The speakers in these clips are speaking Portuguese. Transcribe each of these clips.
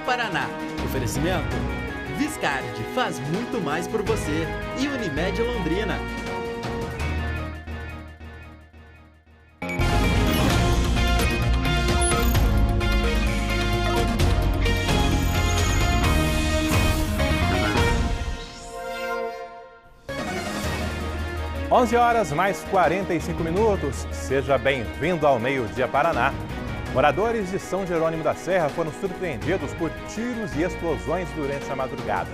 Paraná. Oferecimento: Viscard faz muito mais por você. E Unimed Londrina. Onze horas mais 45 minutos. Seja bem-vindo ao Meio-Dia Paraná. Moradores de São Jerônimo da Serra foram surpreendidos por tiros e explosões durante a madrugada.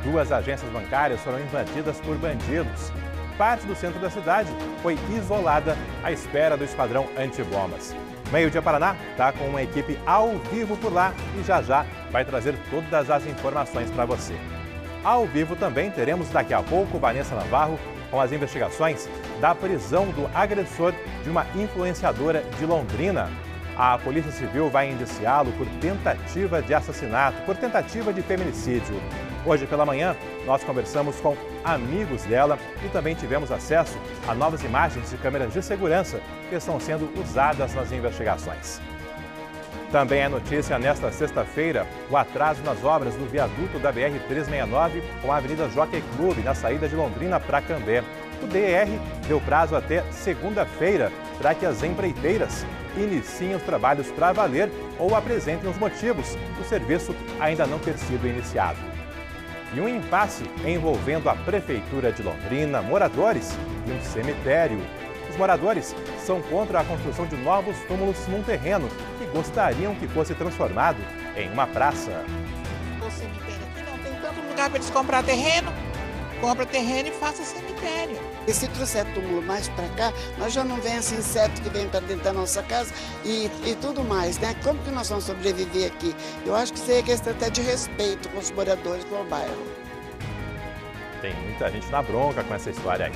2 agências bancárias foram invadidas por bandidos. Parte do centro da cidade foi isolada à espera do esquadrão antibombas. Meio-Dia Paraná está com uma equipe ao vivo por lá e já vai trazer todas as informações para você. Ao vivo também teremos daqui a pouco Vanessa Navarro com as investigações da prisão do agressor de uma influenciadora de Londrina. A Polícia Civil vai indiciá-lo por tentativa de assassinato, por tentativa de feminicídio. Hoje pela manhã, nós conversamos com amigos dela e também tivemos acesso a novas imagens de câmeras de segurança que estão sendo usadas nas investigações. Também é notícia nesta sexta-feira o atraso nas obras do viaduto da BR-369 com a Avenida Jockey Club, na saída de Londrina para Cambé. O DR deu prazo até segunda-feira para que as empreiteiras iniciem os trabalhos para valer ou apresentem os motivos do serviço ainda não ter sido iniciado. E um impasse envolvendo a Prefeitura de Londrina, moradores e um cemitério. Os moradores são contra a construção de novos túmulos num terreno que gostariam que fosse transformado em uma praça. O cemitério aqui não tem tanto lugar para eles comprar terreno. Compra terreno e faça cemitério. E se trouxer túmulo mais para cá, nós já não vem esse inseto que vem para dentro da nossa casa e tudo mais, né? Como que nós vamos sobreviver aqui? Eu acho que isso aí é questão até de respeito com os moradores do bairro. Tem muita gente na bronca com essa história aí.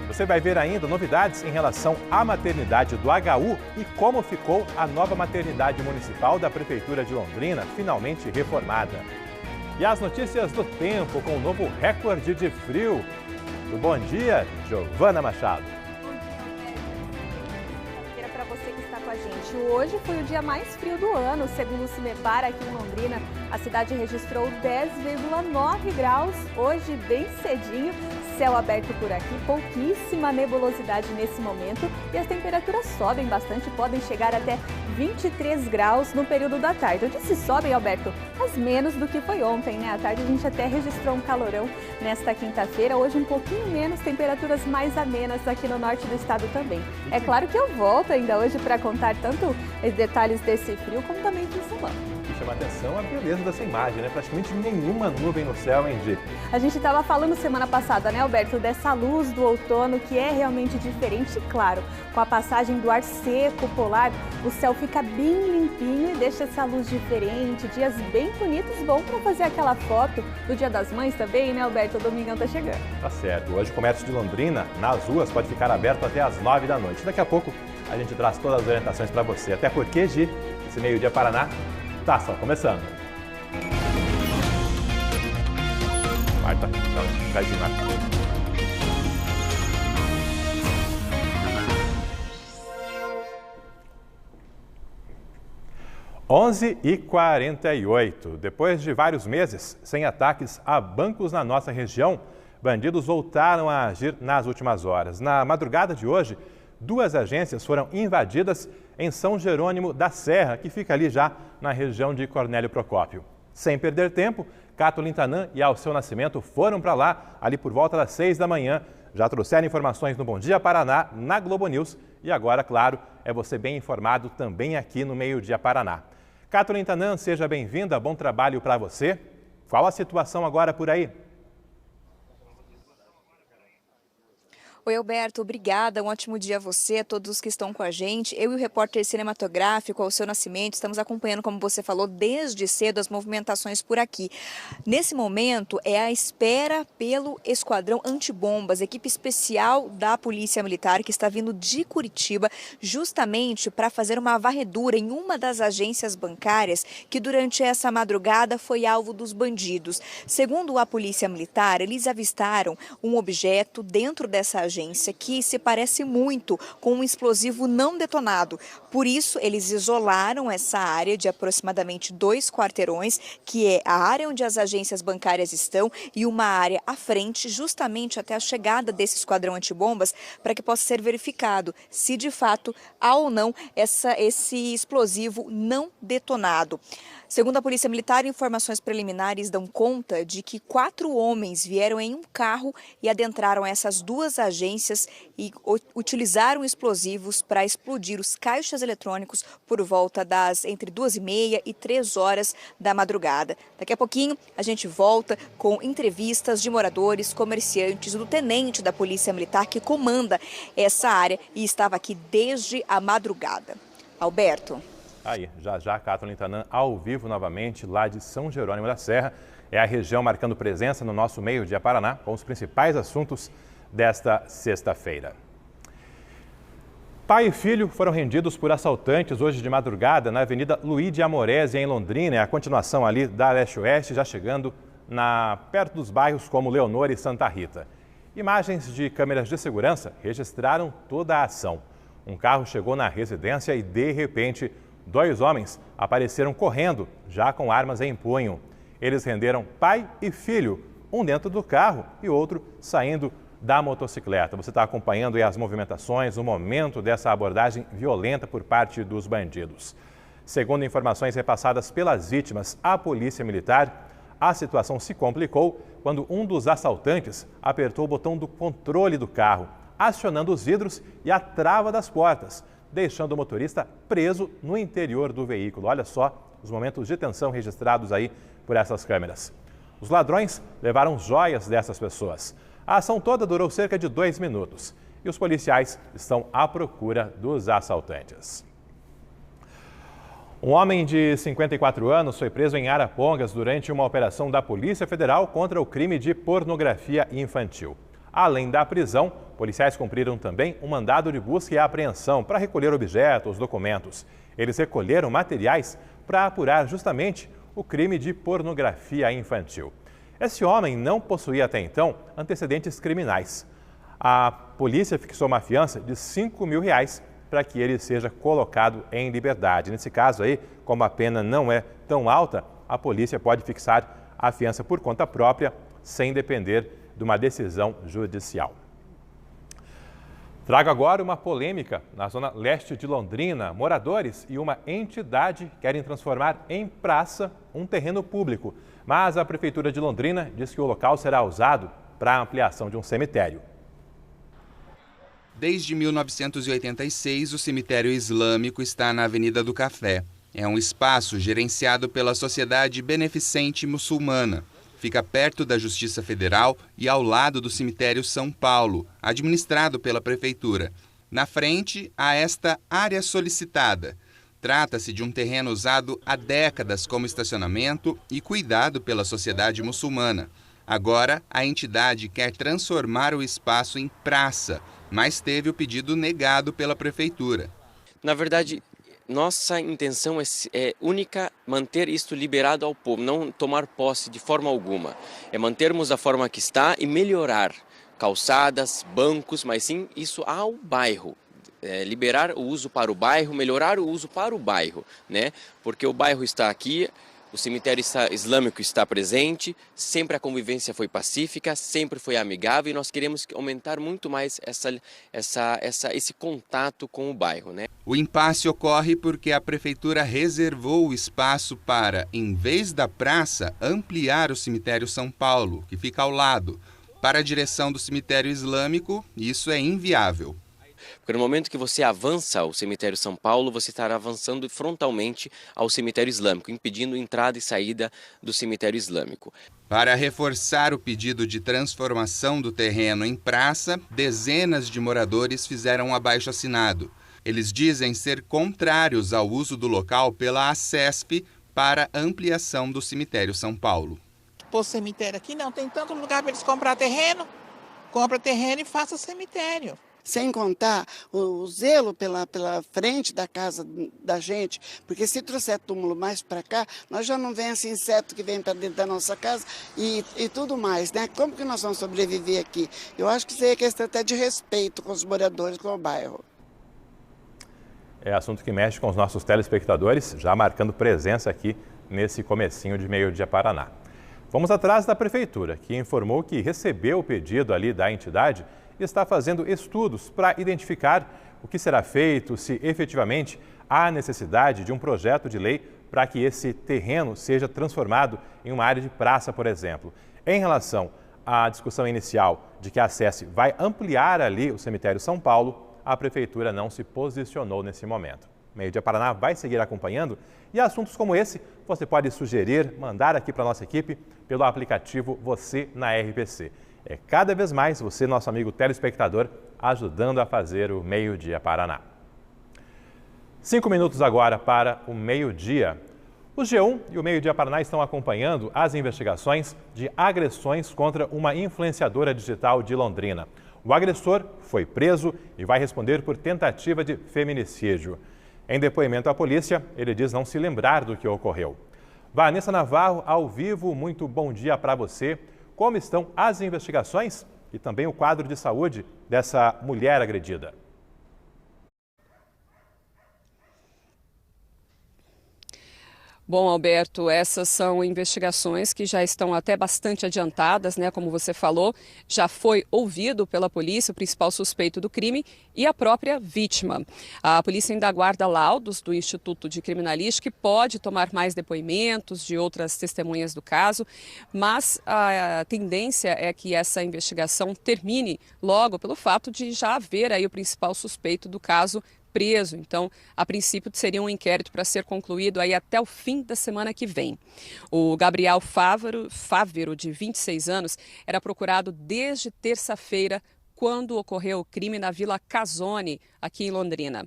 Você vai ver ainda novidades em relação à maternidade do HU e como ficou a nova maternidade municipal da Prefeitura de Londrina, finalmente reformada. E as notícias do tempo com o novo recorde de frio. Bom dia, Giovana Machado. Para você que está com a gente, hoje foi o dia mais frio do ano, segundo o CIMEPAR aqui em Londrina. A cidade registrou 10,9 graus, hoje bem cedinho, céu aberto por aqui, pouquíssima nebulosidade nesse momento e as temperaturas sobem bastante, podem chegar até 23 graus no período da tarde. Eu disse sobem, Alberto, mas menos do que foi ontem, né? À tarde a gente até registrou um calorão nesta quinta-feira, hoje um pouquinho menos, temperaturas mais amenas aqui no norte do estado também. É claro que eu volto ainda hoje para contar tanto os detalhes desse frio como também de semana. Chama atenção a beleza dessa imagem, né? Praticamente nenhuma nuvem no céu, hein, Gi? A gente estava falando semana passada, né, Alberto, dessa luz do outono que é realmente diferente, claro. Com a passagem do ar seco polar, o céu fica bem limpinho e deixa essa luz diferente, dias bem bonitos, bom para fazer aquela foto do Dia das Mães também, né, Alberto? O domingão tá chegando. Tá certo. Hoje o comércio de Londrina, nas ruas, pode ficar aberto até às 9 da noite. Daqui a pouco a gente traz todas as orientações para você. Até porque, Gi, esse Meio-Dia Paraná tá só começando. Marta, não, vai vir, Marta. Onze e 48. Depois de vários meses sem ataques a bancos na nossa região, bandidos voltaram a agir nas últimas horas. Na madrugada de hoje, 2 agências foram invadidas em São Jerônimo da Serra, que fica ali já na região de Cornélio Procópio. Sem perder tempo, Cato Lintanã e Alceu Nascimento foram para lá, ali por volta das 6 da manhã. Já trouxeram informações no Bom Dia Paraná, na Globo News. E agora, claro, é você bem informado também aqui no Meio-Dia Paraná. Cato Lintanã, seja bem-vinda, bom trabalho para você. Qual a situação agora por aí? Oi, Alberto, obrigada, um ótimo dia a você, a todos os que estão com a gente. Eu e o repórter cinematográfico Alceu Nascimento estamos acompanhando, como você falou, desde cedo as movimentações por aqui. Nesse momento é a espera pelo Esquadrão Antibombas, equipe especial da Polícia Militar que está vindo de Curitiba justamente para fazer uma varredura em uma das agências bancárias que durante essa madrugada foi alvo dos bandidos. Segundo a Polícia Militar, eles avistaram um objeto dentro dessa agência agência que se parece muito com um explosivo não detonado. Por isso, eles isolaram essa área de aproximadamente 2 quarteirões, que é a área onde as agências bancárias estão, e uma área à frente, justamente até a chegada desse esquadrão antibombas, para que possa ser verificado se de fato há ou não esse explosivo não detonado. Segundo a Polícia Militar, informações preliminares dão conta de que 4 homens vieram em um carro e adentraram essas 2 agências e utilizaram explosivos para explodir os caixas eletrônicos por volta das entre 2h30 e 3 horas da madrugada. Daqui a pouquinho a gente volta com entrevistas de moradores, comerciantes e do tenente da Polícia Militar que comanda essa área e estava aqui desde a madrugada. Alberto. Aí, já a Kathleen Tanan ao vivo novamente, lá de São Jerônimo da Serra. É a região marcando presença no nosso Meio Dia Paraná, com os principais assuntos desta sexta-feira. Pai e filho foram rendidos por assaltantes hoje de madrugada na Avenida Luiz de Amorese, em Londrina. É a continuação ali da Leste-Oeste, já chegando perto dos bairros como Leonor e Santa Rita. Imagens de câmeras de segurança registraram toda a ação. Um carro chegou na residência e, de repente, 2 homens apareceram correndo, já com armas em punho. Eles renderam pai e filho, um dentro do carro e outro saindo da motocicleta. Você está acompanhando aí as movimentações, o momento dessa abordagem violenta por parte dos bandidos. Segundo informações repassadas pelas vítimas à Polícia Militar, a situação se complicou quando um dos assaltantes apertou o botão do controle do carro, acionando os vidros e a trava das portas, deixando o motorista preso no interior do veículo. Olha só os momentos de tensão registrados aí por essas câmeras. Os ladrões levaram joias dessas pessoas. A ação toda durou cerca de 2 minutos e os policiais estão à procura dos assaltantes. Um homem de 54 anos foi preso em Arapongas durante uma operação da Polícia Federal contra o crime de pornografia infantil. Além da prisão, policiais cumpriram também um mandado de busca e apreensão para recolher objetos, documentos. Eles recolheram materiais para apurar justamente o crime de pornografia infantil. Esse homem não possuía até então antecedentes criminais. A polícia fixou uma fiança de R$5.000 para que ele seja colocado em liberdade. Nesse caso aí, como a pena não é tão alta, a polícia pode fixar a fiança por conta própria, sem depender de uma decisão judicial. Trago agora uma polêmica na zona leste de Londrina. Moradores e uma entidade querem transformar em praça um terreno público, mas a Prefeitura de Londrina diz que o local será usado para a ampliação de um cemitério. Desde 1986, o cemitério islâmico está na Avenida do Café. É um espaço gerenciado pela Sociedade Beneficente Muçulmana. Fica perto da Justiça Federal e ao lado do cemitério São Paulo, administrado pela Prefeitura. Na frente, há esta área solicitada. Trata-se de um terreno usado há décadas como estacionamento e cuidado pela sociedade muçulmana. Agora, a entidade quer transformar o espaço em praça, mas teve o pedido negado pela Prefeitura. Na verdade, nossa intenção é única, manter isto liberado ao povo, não tomar posse de forma alguma. É mantermos da forma que está e melhorar calçadas, bancos, mas sim isso ao bairro. Liberar o uso para o bairro, melhorar o uso para o bairro, né? Porque o bairro está aqui, o cemitério islâmico está presente, sempre a convivência foi pacífica, sempre foi amigável e nós queremos aumentar muito mais esse contato com o bairro, né? O impasse ocorre porque a Prefeitura reservou o espaço para, em vez da praça, ampliar o cemitério São Paulo, que fica ao lado. Para a direção do cemitério islâmico, isso é inviável. Porque no momento que você avança ao cemitério São Paulo, você estará avançando frontalmente ao cemitério islâmico, impedindo entrada e saída do cemitério islâmico. Para reforçar o pedido de transformação do terreno em praça, dezenas de moradores fizeram um abaixo-assinado. Eles dizem ser contrários ao uso do local pela ACESP para ampliação do cemitério São Paulo. Pô, cemitério aqui não tem tanto lugar para eles comprar terreno. Compra terreno e faça cemitério. Sem contar o zelo pela frente da casa da gente, porque se trouxer túmulo mais para cá, nós já não vem esse inseto que vem para dentro da nossa casa e tudo mais, né? Como que nós vamos sobreviver aqui? Eu acho que isso aí é questão até de respeito com os moradores, com o bairro. É assunto que mexe com os nossos telespectadores, já marcando presença aqui nesse comecinho de Meio-Dia Paraná. Vamos atrás da Prefeitura, que informou que recebeu o pedido ali da entidade e está fazendo estudos para identificar o que será feito, se efetivamente há necessidade de um projeto de lei para que esse terreno seja transformado em uma área de praça, por exemplo. Em relação à discussão inicial de que a SESC vai ampliar ali o cemitério São Paulo, a Prefeitura não se posicionou nesse momento. Meio-Dia Paraná vai seguir acompanhando e assuntos como esse você pode sugerir, mandar aqui para a nossa equipe pelo aplicativo Você na RPC. É cada vez mais você, nosso amigo telespectador, ajudando a fazer o Meio-Dia Paraná. 5 minutos agora para o meio-dia. O G1 e o Meio-Dia Paraná estão acompanhando as investigações de agressões contra uma influenciadora digital de Londrina. O agressor foi preso e vai responder por tentativa de feminicídio. Em depoimento à polícia, ele diz não se lembrar do que ocorreu. Vanessa Navarro, ao vivo, muito bom dia para você. Como estão as investigações e também o quadro de saúde dessa mulher agredida? Bom, Alberto, essas são investigações que já estão até bastante adiantadas, né? Como você falou, já foi ouvido pela polícia o principal suspeito do crime e a própria vítima. A polícia ainda aguarda laudos do Instituto de Criminalística, que pode tomar mais depoimentos de outras testemunhas do caso, mas a tendência é que essa investigação termine logo pelo fato de já haver aí o principal suspeito do caso preso. Então, a princípio, seria um inquérito para ser concluído aí até o fim da semana que vem. O Gabriel Fávero, de 26 anos, era procurado desde terça-feira, quando ocorreu o crime na Vila Casone, aqui em Londrina.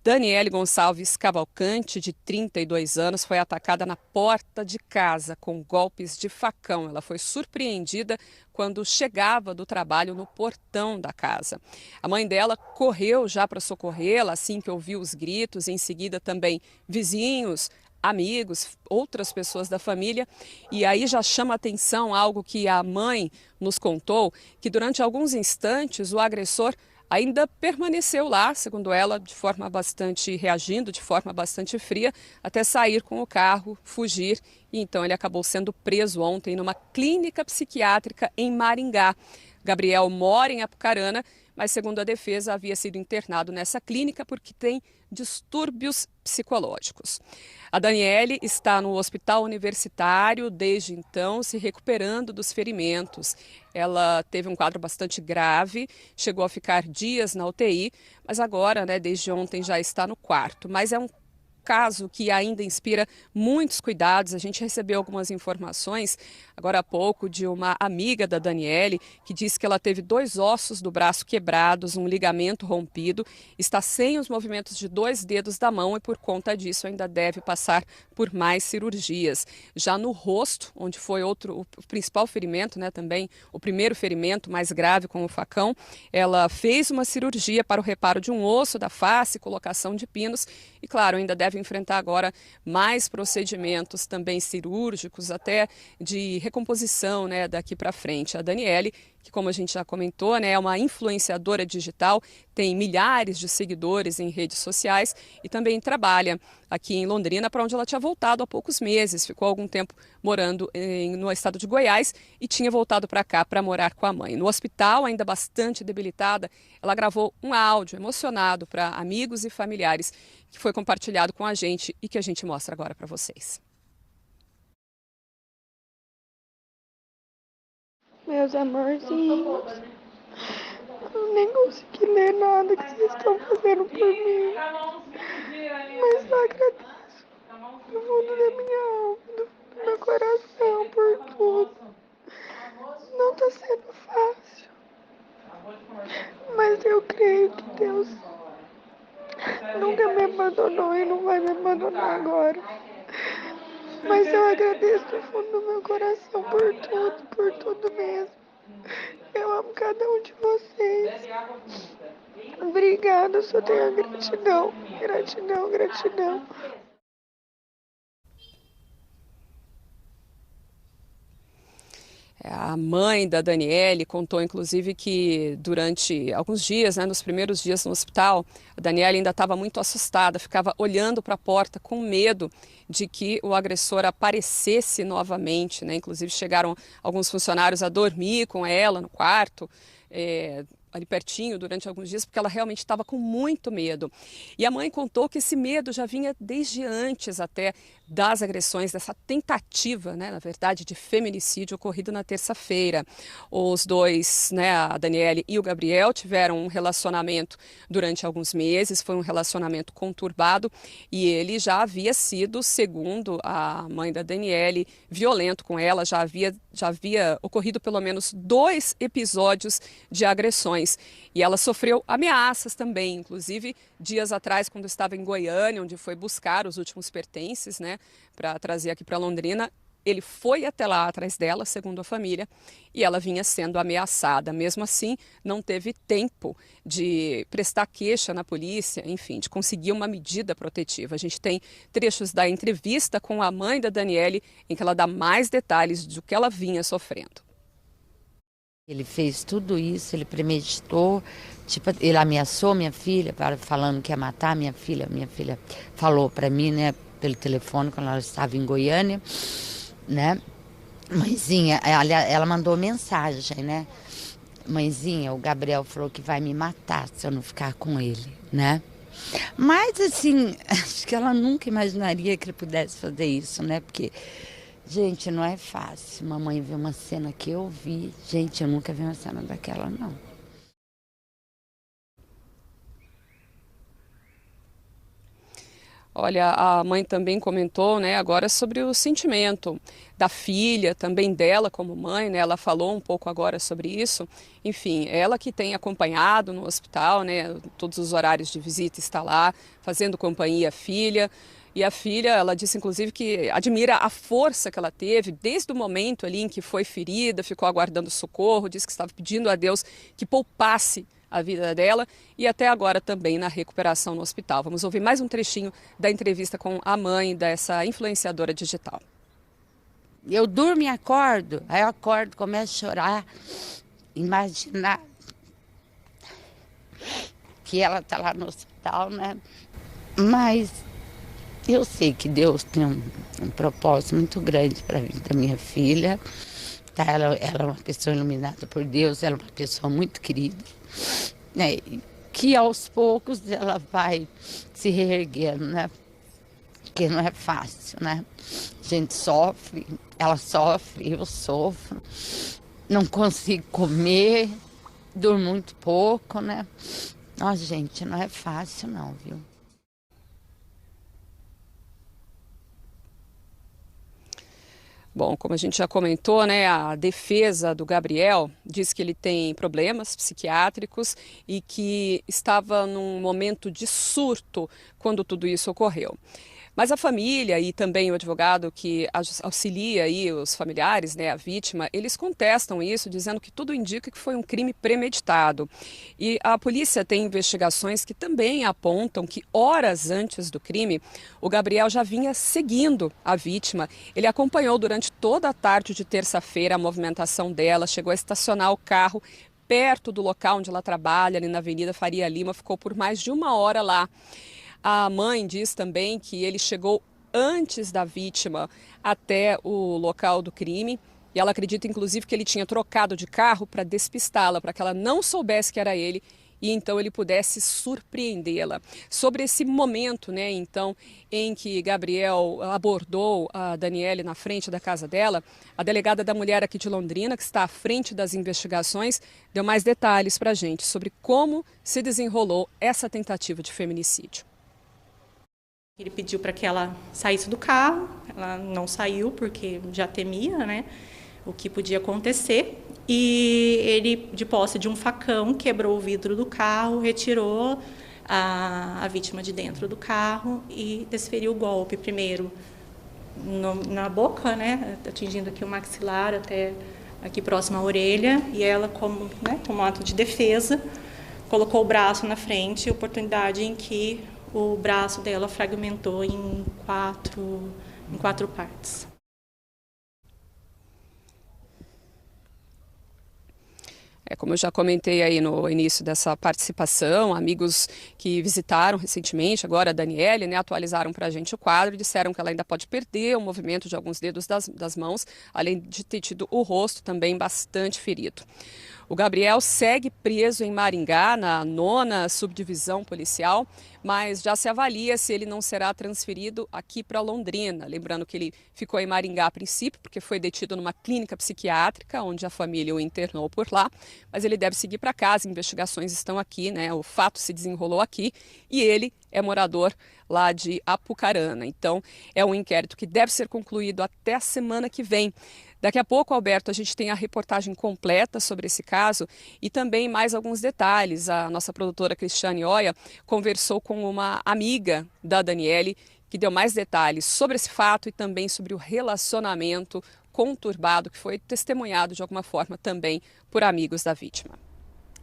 Daniele Gonçalves Cavalcante, de 32 anos, foi atacada na porta de casa com golpes de facão. Ela foi surpreendida quando chegava do trabalho no portão da casa. A mãe dela correu já para socorrê-la assim que ouviu os gritos, em seguida também vizinhos, amigos, outras pessoas da família. E aí já chama a atenção algo que a mãe nos contou, que durante alguns instantes o agressor ainda permaneceu lá, segundo ela, reagindo de forma bastante fria, até sair com o carro, fugir. E então ele acabou sendo preso ontem numa clínica psiquiátrica em Maringá. Gabriel mora em Apucarana, mas segundo a defesa havia sido internado nessa clínica porque tem distúrbios psicológicos. A Daniele está no hospital universitário desde então, se recuperando dos ferimentos. Ela teve um quadro bastante grave, chegou a ficar dias na UTI, mas agora, desde ontem, já está no quarto. Mas é um caso que ainda inspira muitos cuidados. A gente recebeu algumas informações agora há pouco de uma amiga da Daniele que disse que ela teve 2 ossos do braço quebrados, um ligamento rompido, está sem os movimentos de 2 dedos da mão e por conta disso ainda deve passar por mais cirurgias. Já no rosto, onde foi o principal ferimento, também o primeiro ferimento mais grave com o facão, ela fez uma cirurgia para o reparo de um osso da face, colocação de pinos e, claro, ainda deve enfrentar agora mais procedimentos também cirúrgicos, até de recomposição daqui para frente. A Daniele, que como a gente já comentou, é uma influenciadora digital, tem milhares de seguidores em redes sociais e também trabalha aqui em Londrina, para onde ela tinha voltado há poucos meses. Ficou algum tempo morando no estado de Goiás e tinha voltado para cá para morar com a mãe. No hospital, ainda bastante debilitada, ela gravou um áudio emocionado para amigos e familiares que foi compartilhado com a gente e que a gente mostra agora para vocês. Meus amorzinhos, eu nem consegui ler nada que vocês estão fazendo por mim, mas eu agradeço do fundo da minha alma, do fundo do meu coração por tudo. Não está sendo fácil, mas eu creio que Deus nunca me abandonou e não vai me abandonar agora. Mas eu agradeço do fundo do meu coração por tudo mesmo. Eu amo cada um de vocês. Obrigada, só tenho a gratidão, gratidão, gratidão. A mãe da Daniele contou, inclusive, que durante alguns dias, nos primeiros dias no hospital, a Daniele ainda estava muito assustada, ficava olhando para a porta com medo de que o agressor aparecesse novamente, Inclusive chegaram alguns funcionários a dormir com ela no quarto, ali pertinho durante alguns dias, porque ela realmente estava com muito medo. E a mãe contou que esse medo já vinha desde antes até das agressões, dessa tentativa, na verdade, de feminicídio ocorrido na terça-feira. Os dois, a Daniele e o Gabriel, tiveram um relacionamento durante alguns meses, foi um relacionamento conturbado e ele já havia sido, segundo a mãe da Daniele, violento com ela, já havia ocorrido pelo menos 2 episódios de agressões. E ela sofreu ameaças também, inclusive dias atrás, quando estava em Goiânia, onde foi buscar os últimos pertences, para trazer aqui para Londrina. Ele foi até lá atrás dela, segundo a família, e ela vinha sendo ameaçada. Mesmo assim, não teve tempo de prestar queixa na polícia, enfim, de conseguir uma medida protetiva. A gente tem trechos da entrevista com a mãe da Daniele, em que ela dá mais detalhes do que ela vinha sofrendo. Ele fez tudo isso, ele premeditou, ele ameaçou minha filha, falando que ia matar minha filha. Minha filha falou para mim, pelo telefone, quando ela estava em Goiânia, Mãezinha, ela mandou mensagem, Mãezinha, o Gabriel falou que vai me matar se eu não ficar com ele, Mas, assim, acho que ela nunca imaginaria que ele pudesse fazer isso, Porque... gente, não é fácil. Mamãe viu uma cena que eu vi. Gente, eu nunca vi uma cena daquela, não. Olha, a mãe também comentou, agora sobre o sentimento da filha, também dela como mãe, Ela falou um pouco agora sobre isso. Enfim, ela que tem acompanhado no hospital, todos os horários de visita está lá, fazendo companhia à filha. E a filha, ela disse inclusive que admira a força que ela teve desde o momento ali em que foi ferida, ficou aguardando socorro, disse que estava pedindo a Deus que poupasse a vida dela e até agora também na recuperação no hospital. Vamos ouvir mais um trechinho da entrevista com a mãe dessa influenciadora digital. Eu durmo e acordo, aí eu acordo, começo a chorar, imaginar que ela está lá no hospital, Mas... eu sei que Deus tem um propósito muito grande para a vida da minha filha. Ela é uma pessoa iluminada por Deus, ela é uma pessoa muito querida. Que aos poucos ela vai se reerguendo, Porque não é fácil, A gente sofre, ela sofre, eu sofro. Não consigo comer, durmo muito pouco, Nossa, gente, não é fácil não, viu? Bom, como a gente já comentou, a defesa do Gabriel diz que ele tem problemas psiquiátricos e que estava num momento de surto quando tudo isso ocorreu. Mas a família e também o advogado que auxilia aí os familiares, a vítima, eles contestam isso, dizendo que tudo indica que foi um crime premeditado. E a polícia tem investigações que também apontam que horas antes do crime, o Gabriel já vinha seguindo a vítima. Ele acompanhou durante toda a tarde de terça-feira a movimentação dela, chegou a estacionar o carro perto do local onde ela trabalha, ali na Avenida Faria Lima, ficou por mais de 1 hora lá. A mãe diz também que ele chegou antes da vítima até o local do crime e ela acredita inclusive que ele tinha trocado de carro para despistá-la, para que ela não soubesse que era ele e então ele pudesse surpreendê-la. Sobre esse momento, então, em que Gabriel abordou a Daniele na frente da casa dela, a delegada da mulher aqui de Londrina, que está à frente das investigações, deu mais detalhes para a gente sobre como se desenrolou essa tentativa de feminicídio. Ele pediu para que ela saísse do carro, ela não saiu porque já temia, o que podia acontecer. E ele, de posse de um facão, quebrou o vidro do carro, retirou a vítima de dentro do carro e desferiu o golpe, primeiro na boca, atingindo aqui o maxilar até aqui próximo à orelha. E ela, como um ato de defesa, colocou o braço na frente, oportunidade em que o braço dela fragmentou em quatro partes. Como eu já comentei aí no início dessa participação, amigos que visitaram recentemente, agora a Daniele, né, atualizaram para a gente o quadro e disseram que ela ainda pode perder o movimento de alguns dedos das mãos, além de ter tido o rosto também bastante ferido. O Gabriel segue preso em Maringá, na 9ª subdivisão policial, mas já se avalia se ele não será transferido aqui para Londrina. Lembrando que ele ficou em Maringá a princípio, porque foi detido numa clínica psiquiátrica, onde a família o internou por lá, mas ele deve seguir para casa, investigações estão aqui, né? O fato se desenrolou aqui e ele é morador lá de Apucarana. Então, é um inquérito que deve ser concluído até a semana que vem. Daqui a pouco, Alberto, a gente tem a reportagem completa sobre esse caso e também mais alguns detalhes. A nossa produtora Cristiane Oia conversou com uma amiga da Daniele que deu mais detalhes sobre esse fato e também sobre o relacionamento conturbado que foi testemunhado de alguma forma também por amigos da vítima.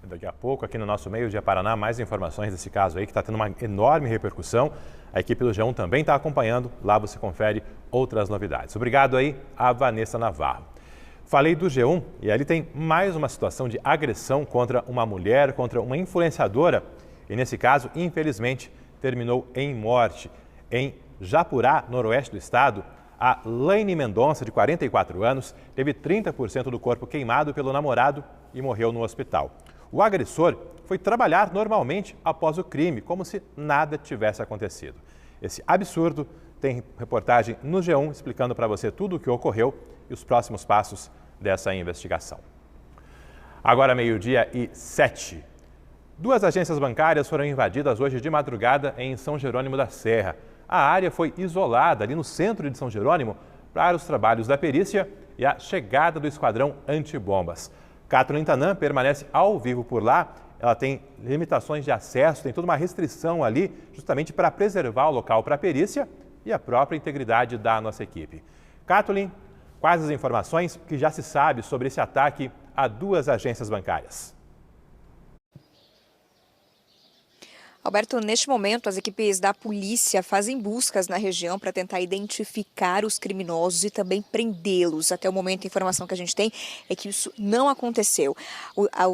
Daqui a pouco, aqui no nosso Meio Dia Paraná, mais informações desse caso aí que está tendo uma enorme repercussão. A equipe do G1 também está acompanhando. Lá você confere outras novidades. Obrigado aí a Vanessa Navarro. Falei do G1 e ali tem mais uma situação de agressão contra uma mulher, contra uma influenciadora. E nesse caso, infelizmente, terminou em morte. Em Japurá, noroeste do estado, a Laine Mendonça, de 44 anos, teve 30% do corpo queimado pelo namorado e morreu no hospital. O agressor foi trabalhar normalmente após o crime, como se nada tivesse acontecido. Esse absurdo tem reportagem no G1 explicando para você tudo o que ocorreu e os próximos passos dessa investigação. Agora 12h07. 2 agências bancárias foram invadidas hoje de madrugada em São Jerônimo da Serra. A área foi isolada ali no centro de São Jerônimo para os trabalhos da perícia e a chegada do esquadrão antibombas. Kathleen Tanan permanece ao vivo por lá. Ela tem limitações de acesso, tem toda uma restrição ali, justamente para preservar o local para a perícia e a própria integridade da nossa equipe. Kathleen, quais as informações que já se sabe sobre esse ataque a 2 agências bancárias? Alberto, neste momento, as equipes da polícia fazem buscas na região para tentar identificar os criminosos e também prendê-los. Até o momento, a informação que a gente tem é que isso não aconteceu.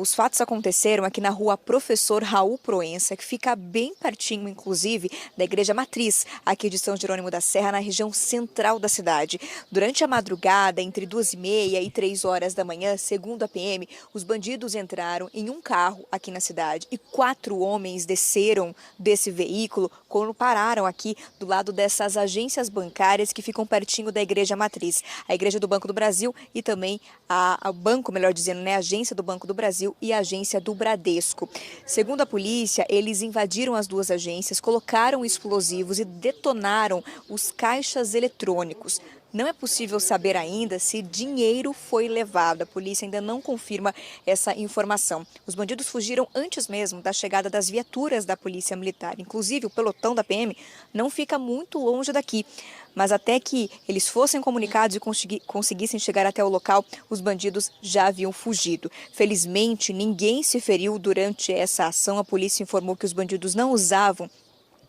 Os fatos aconteceram aqui na rua Professor Raul Proença, que fica bem pertinho, inclusive, da Igreja Matriz, aqui de São Jerônimo da Serra, na região central da cidade. Durante a madrugada, entre 2h30 e 3 horas da manhã, segundo a PM, os bandidos entraram em um carro aqui na cidade e 4 homens desceram desse veículo quando pararam aqui do lado dessas agências bancárias que ficam pertinho da Igreja Matriz, a Igreja do Banco do Brasil e também a banco, melhor dizendo, né, a agência do Banco do Brasil e a agência do Bradesco. Segundo a polícia, eles invadiram as 2 agências, colocaram explosivos e detonaram os caixas eletrônicos. Não é possível saber ainda se dinheiro foi levado. A polícia ainda não confirma essa informação. Os bandidos fugiram antes mesmo da chegada das viaturas da Polícia Militar. Inclusive, o pelotão da PM não fica muito longe daqui. Mas até que eles fossem comunicados e conseguissem chegar até o local, os bandidos já haviam fugido. Felizmente, ninguém se feriu durante essa ação. A polícia informou que os bandidos não usavam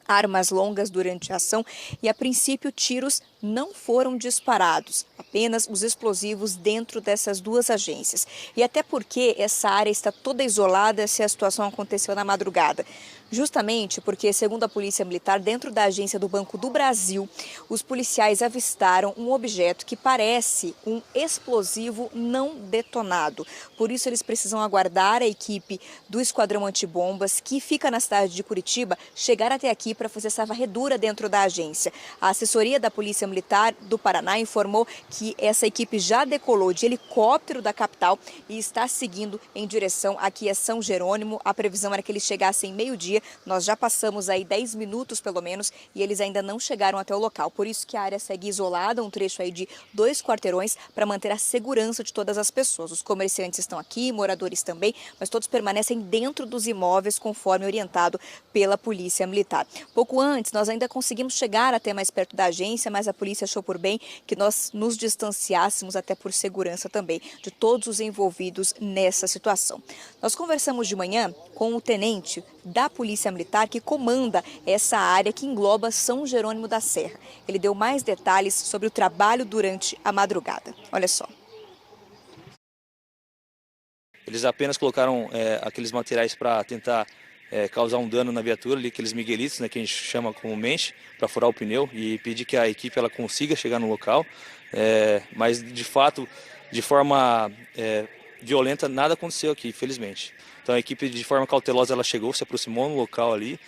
armas longas durante a ação e, a princípio, tiros não foram disparados, apenas os explosivos dentro dessas 2 agências. E até porque essa área está toda isolada se a situação aconteceu na madrugada. Justamente porque, segundo a Polícia Militar, dentro da agência do Banco do Brasil, os policiais avistaram um objeto que parece um explosivo não detonado. Por isso, eles precisam aguardar a equipe do Esquadrão Antibombas, que fica na cidade de Curitiba, chegar até aqui para fazer essa varredura dentro da agência. A assessoria da Polícia Militar do Paraná informou que essa equipe já decolou de helicóptero da capital e está seguindo em direção aqui a São Jerônimo. A previsão era que eles chegassem meio-dia polícia. Nós já passamos aí 10 minutos pelo menos e eles ainda não chegaram até o local. Por isso que a área segue isolada, um trecho aí de 2 quarteirões para manter a segurança de todas as pessoas. Os comerciantes estão aqui, moradores também, mas todos permanecem dentro dos imóveis conforme orientado pela Polícia Militar. Pouco antes, nós ainda conseguimos chegar até mais perto da agência, mas a polícia achou por bem que nós nos distanciássemos até por segurança também de todos os envolvidos nessa situação. Nós conversamos de manhã com o tenente da Polícia Militar que comanda essa área que engloba São Jerônimo da Serra. Ele deu mais detalhes sobre o trabalho durante a madrugada. Olha só. Eles apenas colocaram aqueles materiais para tentar causar um dano na viatura, ali, aqueles miguelitos, né, que a gente chama comumente, para furar o pneu e pedir que a equipe ela consiga chegar no local. Mas, de fato, de forma violenta, nada aconteceu aqui, felizmente. Então a equipe, de forma cautelosa, ela chegou, se aproximou no local ali,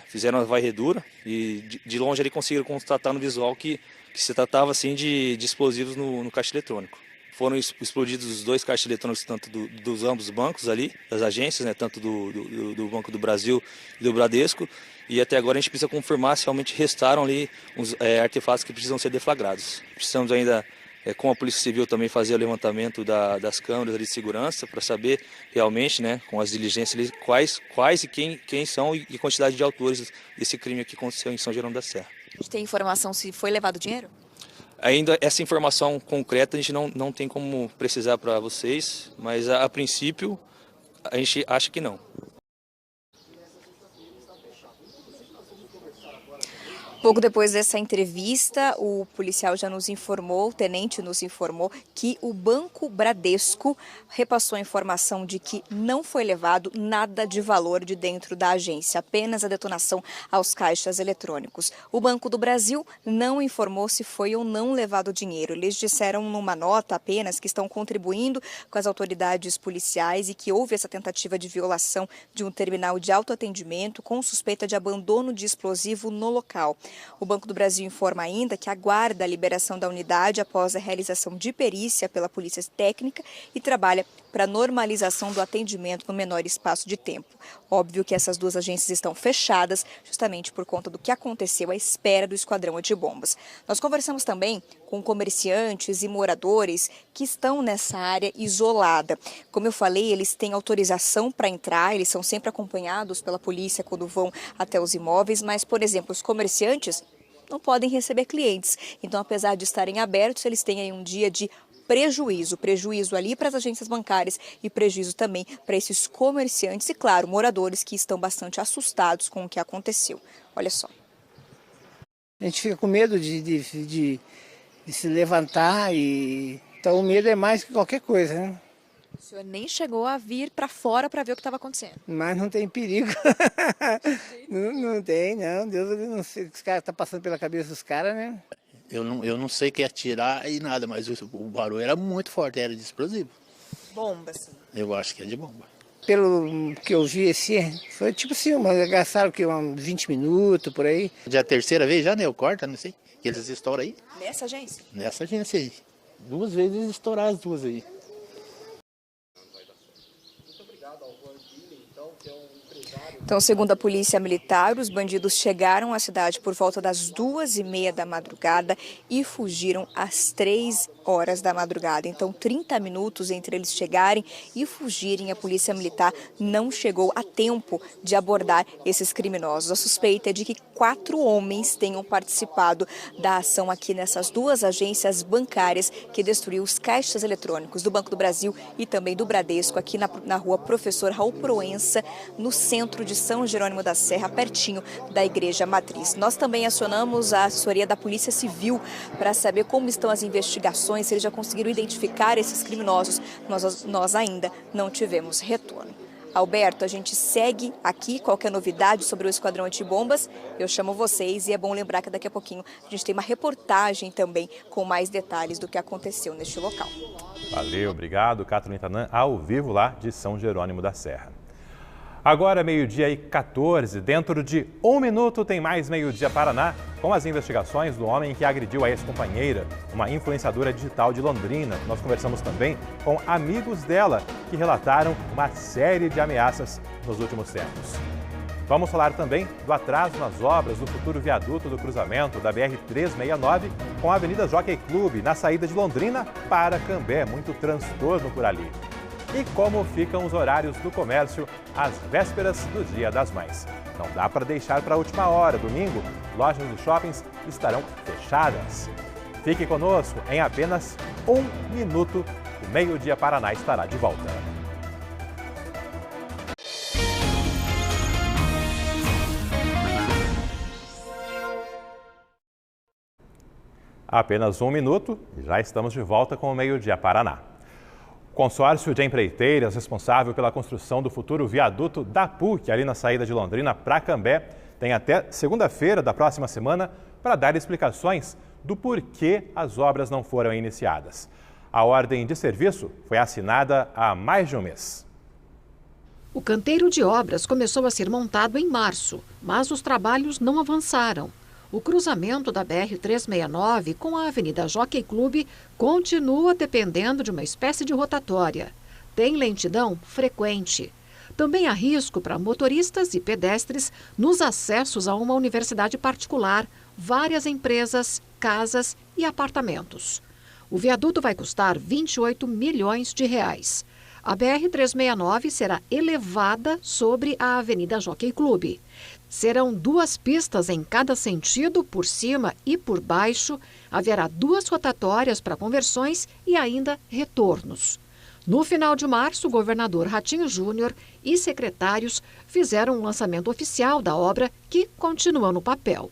fizeram a varredura e de longe ali conseguiram constatar no visual que se tratava assim de explosivos no caixa eletrônico. Foram explodidos os 2 caixas eletrônicos, tanto dos ambos bancos ali, das agências, né, tanto do Banco do Brasil e do Bradesco. E até agora a gente precisa confirmar se realmente restaram ali uns artefatos que precisam ser deflagrados. Precisamos ainda, com a Polícia Civil, também fazer o levantamento das câmeras de segurança para saber realmente, né, com as diligências ali, quais e quem são e quantidade de autores desse crime que aconteceu em São Jerônimo da Serra. A gente tem informação se foi levado dinheiro? Ainda essa informação concreta a gente não tem como precisar para vocês, mas a princípio a gente acha que não. Pouco depois dessa entrevista, o policial já nos informou, o tenente nos informou, que o Banco Bradesco repassou a informação de que não foi levado nada de valor de dentro da agência, apenas a detonação aos caixas eletrônicos. O Banco do Brasil não informou se foi ou não levado dinheiro. Eles disseram numa nota apenas que estão contribuindo com as autoridades policiais e que houve essa tentativa de violação de um terminal de autoatendimento com suspeita de abandono de explosivo no local. O Banco do Brasil informa ainda que aguarda a liberação da unidade após a realização de perícia pela Polícia Técnica e trabalha para a normalização do atendimento no menor espaço de tempo. Óbvio que essas 2 agências estão fechadas justamente por conta do que aconteceu à espera do esquadrão antibombas. Nós conversamos também com comerciantes e moradores que estão nessa área isolada. Como eu falei, eles têm autorização para entrar, eles são sempre acompanhados pela polícia quando vão até os imóveis, mas, por exemplo, os comerciantes não podem receber clientes. Então, apesar de estarem abertos, eles têm aí um dia de prejuízo ali para as agências bancárias e prejuízo também para esses comerciantes e, claro, moradores que estão bastante assustados com o que aconteceu. Olha só. A gente fica com medo de se levantar e então o medo é mais que qualquer coisa, né? O senhor nem chegou a vir para fora para ver o que estava acontecendo. Mas não tem perigo. não tem, não. Deus, eu não sei o que os caras estão passando pela cabeça dos caras, né? Eu não sei que atirar e nada, mas o barulho era muito forte, era de explosivo. Bomba, sim. Eu acho que é de bomba. Pelo que eu vi, foi tipo assim, gastaram uns 20 minutos, por aí. Já é a 3ª vez já, né? Eu corto, não sei. Que eles estouram aí. Nessa agência? Nessa agência aí. 2 vezes eles estouraram as 2 aí. Então, segundo a Polícia Militar, os bandidos chegaram à cidade por volta das 2h30 da madrugada e fugiram às 3 horas da madrugada. Então, 30 minutos entre eles chegarem e fugirem, a Polícia Militar não chegou a tempo de abordar esses criminosos. A suspeita é de que 4 homens tenham participado da ação aqui nessas 2 agências bancárias que destruiu os caixas eletrônicos do Banco do Brasil e também do Bradesco, aqui na rua Professor Raul Proença, no centro de São Jerônimo da Serra, pertinho da Igreja Matriz. Nós também acionamos a assessoria da Polícia Civil para saber como estão as investigações, se eles já conseguiram identificar esses criminosos. Nós ainda não tivemos retorno. Alberto, a gente segue aqui. Qualquer novidade sobre o Esquadrão Antibombas, eu chamo vocês e é bom lembrar que daqui a pouquinho a gente tem uma reportagem também com mais detalhes do que aconteceu neste local. Valeu, obrigado. Catherine Tanan, ao vivo lá de São Jerônimo da Serra. Agora, 12h14, dentro de 1 minuto tem mais Meio-Dia Paraná, com as investigações do homem que agrediu a ex-companheira, uma influenciadora digital de Londrina. Nós conversamos também com amigos dela, que relataram uma série de ameaças nos últimos tempos. Vamos falar também do atraso nas obras do futuro viaduto do cruzamento da BR-369 com a Avenida Jockey Club, na saída de Londrina para Cambé. Muito transtorno por ali. E como ficam os horários do comércio às vésperas do Dia das Mães. Não dá para deixar para a última hora. Domingo, lojas dos shoppings estarão fechadas. Fique conosco, em apenas 1 minuto, o Meio-Dia Paraná estará de volta. Apenas 1 minuto e já estamos de volta com o Meio-Dia Paraná. O consórcio de empreiteiras responsável pela construção do futuro viaduto da PUC, ali na saída de Londrina para Cambé, tem até segunda-feira da próxima semana para dar explicações do porquê as obras não foram iniciadas. A ordem de serviço foi assinada há mais de um mês. O canteiro de obras começou a ser montado em março, mas os trabalhos não avançaram. O cruzamento da BR-369 com a Avenida Jockey Club continua dependendo de uma espécie de rotatória. Tem lentidão frequente. Também há risco para motoristas e pedestres nos acessos a uma universidade particular, várias empresas, casas e apartamentos. O viaduto vai custar 28 milhões de reais. A BR-369 será elevada sobre a Avenida Jockey Club. Serão 2 pistas em cada sentido, por cima e por baixo. Haverá 2 rotatórias para conversões e ainda retornos. No final de março, o governador Ratinho Júnior e secretários fizeram um lançamento oficial da obra, que continua no papel.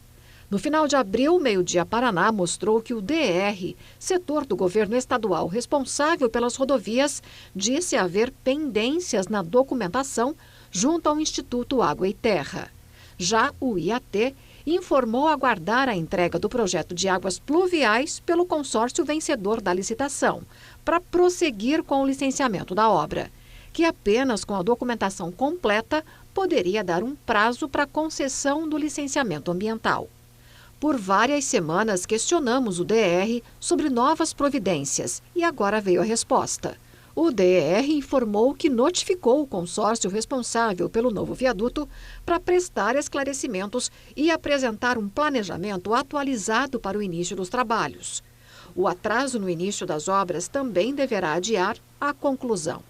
No final de abril, o Meio-Dia Paraná mostrou que o DR, setor do governo estadual responsável pelas rodovias, disse haver pendências na documentação junto ao Instituto Água e Terra. Já o IAT informou aguardar a entrega do projeto de águas pluviais pelo consórcio vencedor da licitação, para prosseguir com o licenciamento da obra, que apenas com a documentação completa poderia dar um prazo para a concessão do licenciamento ambiental. Por várias semanas questionamos o DR sobre novas providências e agora veio a resposta. O DR informou que notificou o consórcio responsável pelo novo viaduto para prestar esclarecimentos e apresentar um planejamento atualizado para o início dos trabalhos. O atraso no início das obras também deverá adiar a conclusão.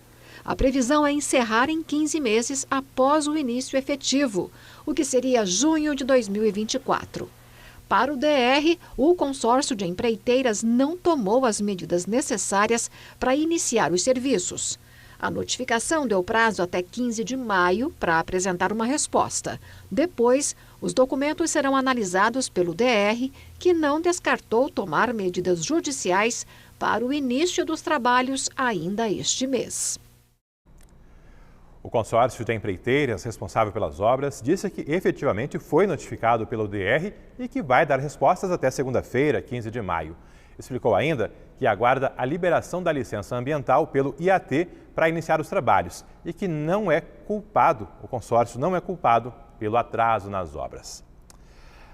A previsão é encerrar em 15 meses após o início efetivo, o que seria junho de 2024. Para o DR, o consórcio de empreiteiras não tomou as medidas necessárias para iniciar os serviços. A notificação deu prazo até 15 de maio para apresentar uma resposta. Depois, os documentos serão analisados pelo DR, que não descartou tomar medidas judiciais para o início dos trabalhos ainda este mês. O consórcio de empreiteiras responsável pelas obras disse que efetivamente foi notificado pelo DR e que vai dar respostas até segunda-feira, 15 de maio. Explicou ainda que aguarda a liberação da licença ambiental pelo IAT para iniciar os trabalhos e que não é culpado, o consórcio não é culpado pelo atraso nas obras.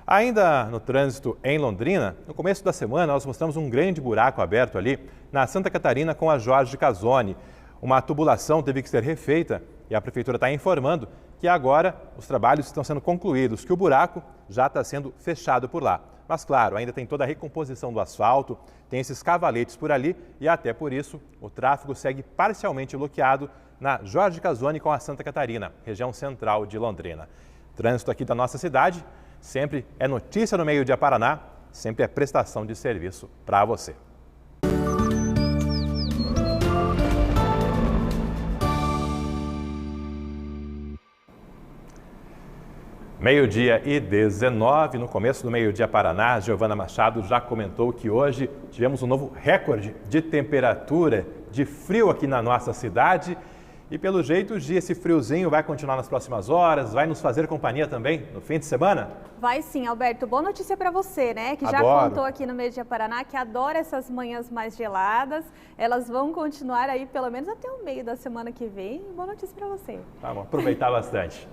Ainda no trânsito em Londrina, no começo da semana nós mostramos um grande buraco aberto ali na Santa Catarina com a Jorge Casoni. Uma tubulação teve que ser refeita e a prefeitura está informando que agora os trabalhos estão sendo concluídos, que o buraco já está sendo fechado por lá. Mas claro, ainda tem toda a recomposição do asfalto, tem esses cavaletes por ali e até por isso o tráfego segue parcialmente bloqueado na Jorge Casoni com a Santa Catarina, região central de Londrina. Trânsito aqui da nossa cidade sempre é notícia no Meio-Dia Paraná, sempre é prestação de serviço para você. Meio-dia e 19, no começo do Meio-Dia Paraná, Giovana Machado já comentou que hoje tivemos um novo recorde de temperatura, de frio aqui na nossa cidade. E pelo jeito, esse friozinho vai continuar nas próximas horas, vai nos fazer companhia também no fim de semana? Vai sim, Alberto. Boa notícia para você, né? Que já contou aqui no Meio-Dia Paraná que adora essas manhãs mais geladas. Elas vão continuar aí pelo menos até o meio da semana que vem. Boa notícia para você. Tá bom, aproveitar bastante.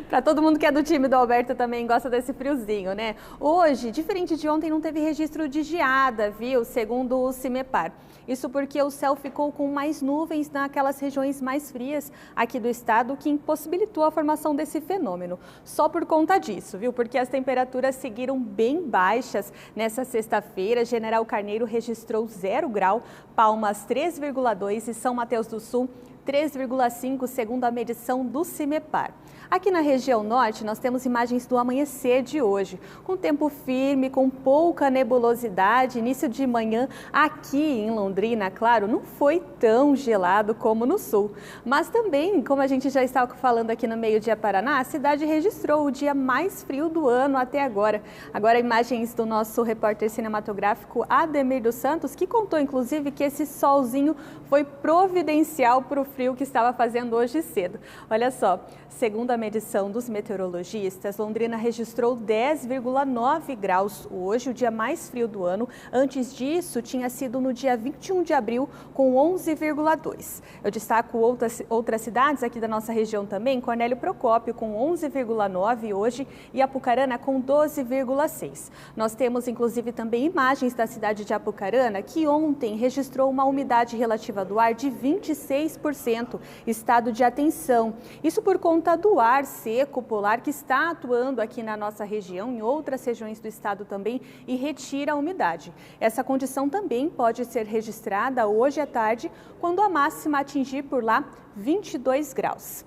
Para todo mundo que é do time do Alberto também gosta desse friozinho, né? Hoje, diferente de ontem, não teve registro de geada, viu? Segundo o CIMEPAR. Isso porque o céu ficou com mais nuvens naquelas regiões regiões mais frias aqui do estado, que impossibilitou a formação desse fenômeno. Só por conta disso, viu? Porque as temperaturas seguiram bem baixas nessa sexta-feira. General Carneiro registrou 0 grau, Palmas 3,2 e São Mateus do Sul 3,5, segundo a medição do CIMEPAR. Aqui na região norte, nós temos imagens do amanhecer de hoje, com tempo firme, com pouca nebulosidade. Início de manhã aqui em Londrina, claro, não foi tão gelado como no sul. Mas também, como a gente já estava falando aqui no Meio-Dia Paraná, a cidade registrou o dia mais frio do ano até agora. Agora, imagens do nosso repórter cinematográfico Ademir dos Santos, que contou, inclusive, que esse solzinho foi providencial para o frio que estava fazendo hoje cedo. Olha só, segundo a medição dos meteorologistas, Londrina registrou 10,9 graus hoje, o dia mais frio do ano. Antes disso, tinha sido no dia 21 de abril, com 11,2. Eu destaco outras cidades aqui da nossa região também, Cornélio Procópio com 11,9 hoje e Apucarana com 12,6. Nós temos, inclusive, também imagens da cidade de Apucarana, que ontem registrou uma umidade relativa do ar de 26%, estado de atenção. Isso por conta do ar seco polar que está atuando aqui na nossa região, em outras regiões do estado também, e retira a umidade. Essa condição também pode ser registrada hoje à tarde, quando a máxima atingir por lá 22 graus.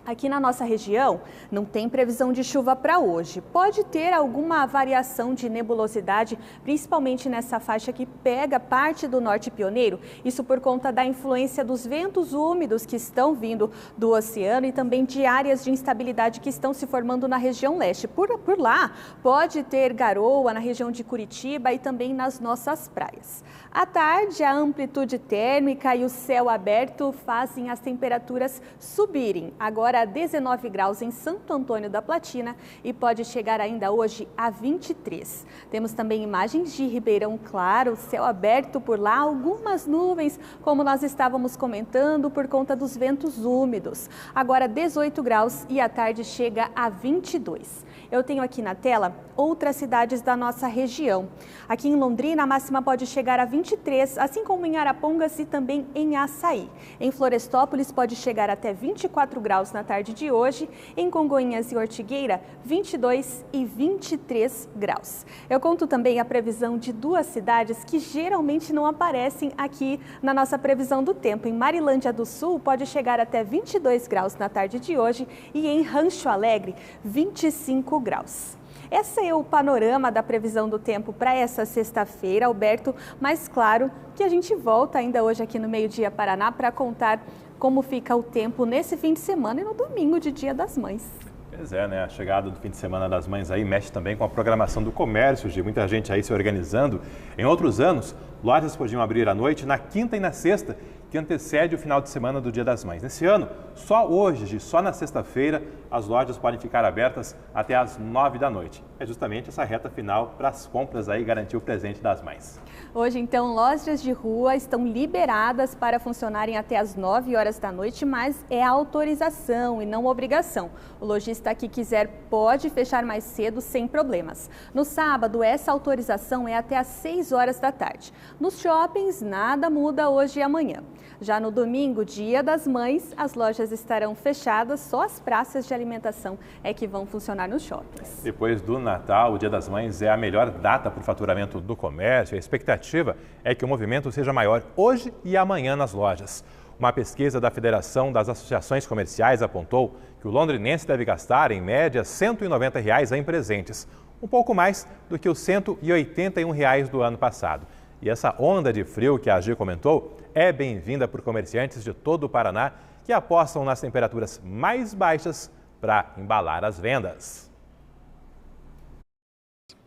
Aqui na nossa região não tem previsão de chuva para hoje. Pode ter alguma variação de nebulosidade, principalmente nessa faixa que pega parte do norte pioneiro. Isso por conta da influência dos ventos úmidos que estão vindo do oceano e também de áreas de instabilidade que estão se formando na região leste. Por lá pode ter garoa na região de Curitiba e também nas nossas praias. À tarde, a amplitude térmica e o céu aberto fazem as temperaturas subirem. Agora 19 graus em Santo Antônio da Platina e pode chegar ainda hoje a 23. Temos também imagens de Ribeirão Claro, céu aberto por lá, algumas nuvens, como nós estávamos comentando, por conta dos ventos úmidos. Agora 18 graus e à tarde chega a 22. Eu tenho aqui na tela outras cidades da nossa região. Aqui em Londrina, a máxima pode chegar a 23, assim como em Arapongas e também em Açaí. Em Florestópolis pode chegar até 24 graus na tarde de hoje. Em Congonhas e Ortigueira, 22 e 23 graus. Eu conto também a previsão de duas cidades que geralmente não aparecem aqui na nossa previsão do tempo. Em Marilândia do Sul pode chegar até 22 graus na tarde de hoje e em Rancho Alegre, 25 graus. Esse é o panorama da previsão do tempo para essa sexta-feira, Alberto, mas claro que a gente volta ainda hoje aqui no Meio-Dia Paraná para contar como fica o tempo nesse fim de semana e no domingo de Dia das Mães. Pois é, né? A chegada do fim de semana das mães aí mexe também com a programação do comércio, de muita gente aí se organizando. Em outros anos, lojas podiam abrir à noite na quinta e na sexta, que antecede o final de semana do Dia das Mães. Nesse ano, só hoje, só na sexta-feira, as lojas podem ficar abertas até às 9 da noite. É justamente essa reta final para as compras aí garantir o presente das mães. Hoje, então, lojas de rua estão liberadas para funcionarem até às 9 horas da noite, mas é autorização e não obrigação. O lojista que quiser pode fechar mais cedo sem problemas. No sábado, essa autorização é até às 6 horas da tarde. Nos shoppings, nada muda hoje e amanhã. Já no domingo, Dia das Mães, as lojas estarão fechadas, só as praças de alimentação é que vão funcionar nos shoppings. Depois do Natal, o Dia das Mães é a melhor data para o faturamento do comércio. A expectativa é que o movimento seja maior hoje e amanhã nas lojas. Uma pesquisa da Federação das Associações Comerciais apontou que o londrinense deve gastar, em média, R$ 190 em presentes, um pouco mais do que os R$ 181 do ano passado. E essa onda de frio que a AGI comentou é bem-vinda por comerciantes de todo o Paraná que apostam nas temperaturas mais baixas para embalar as vendas.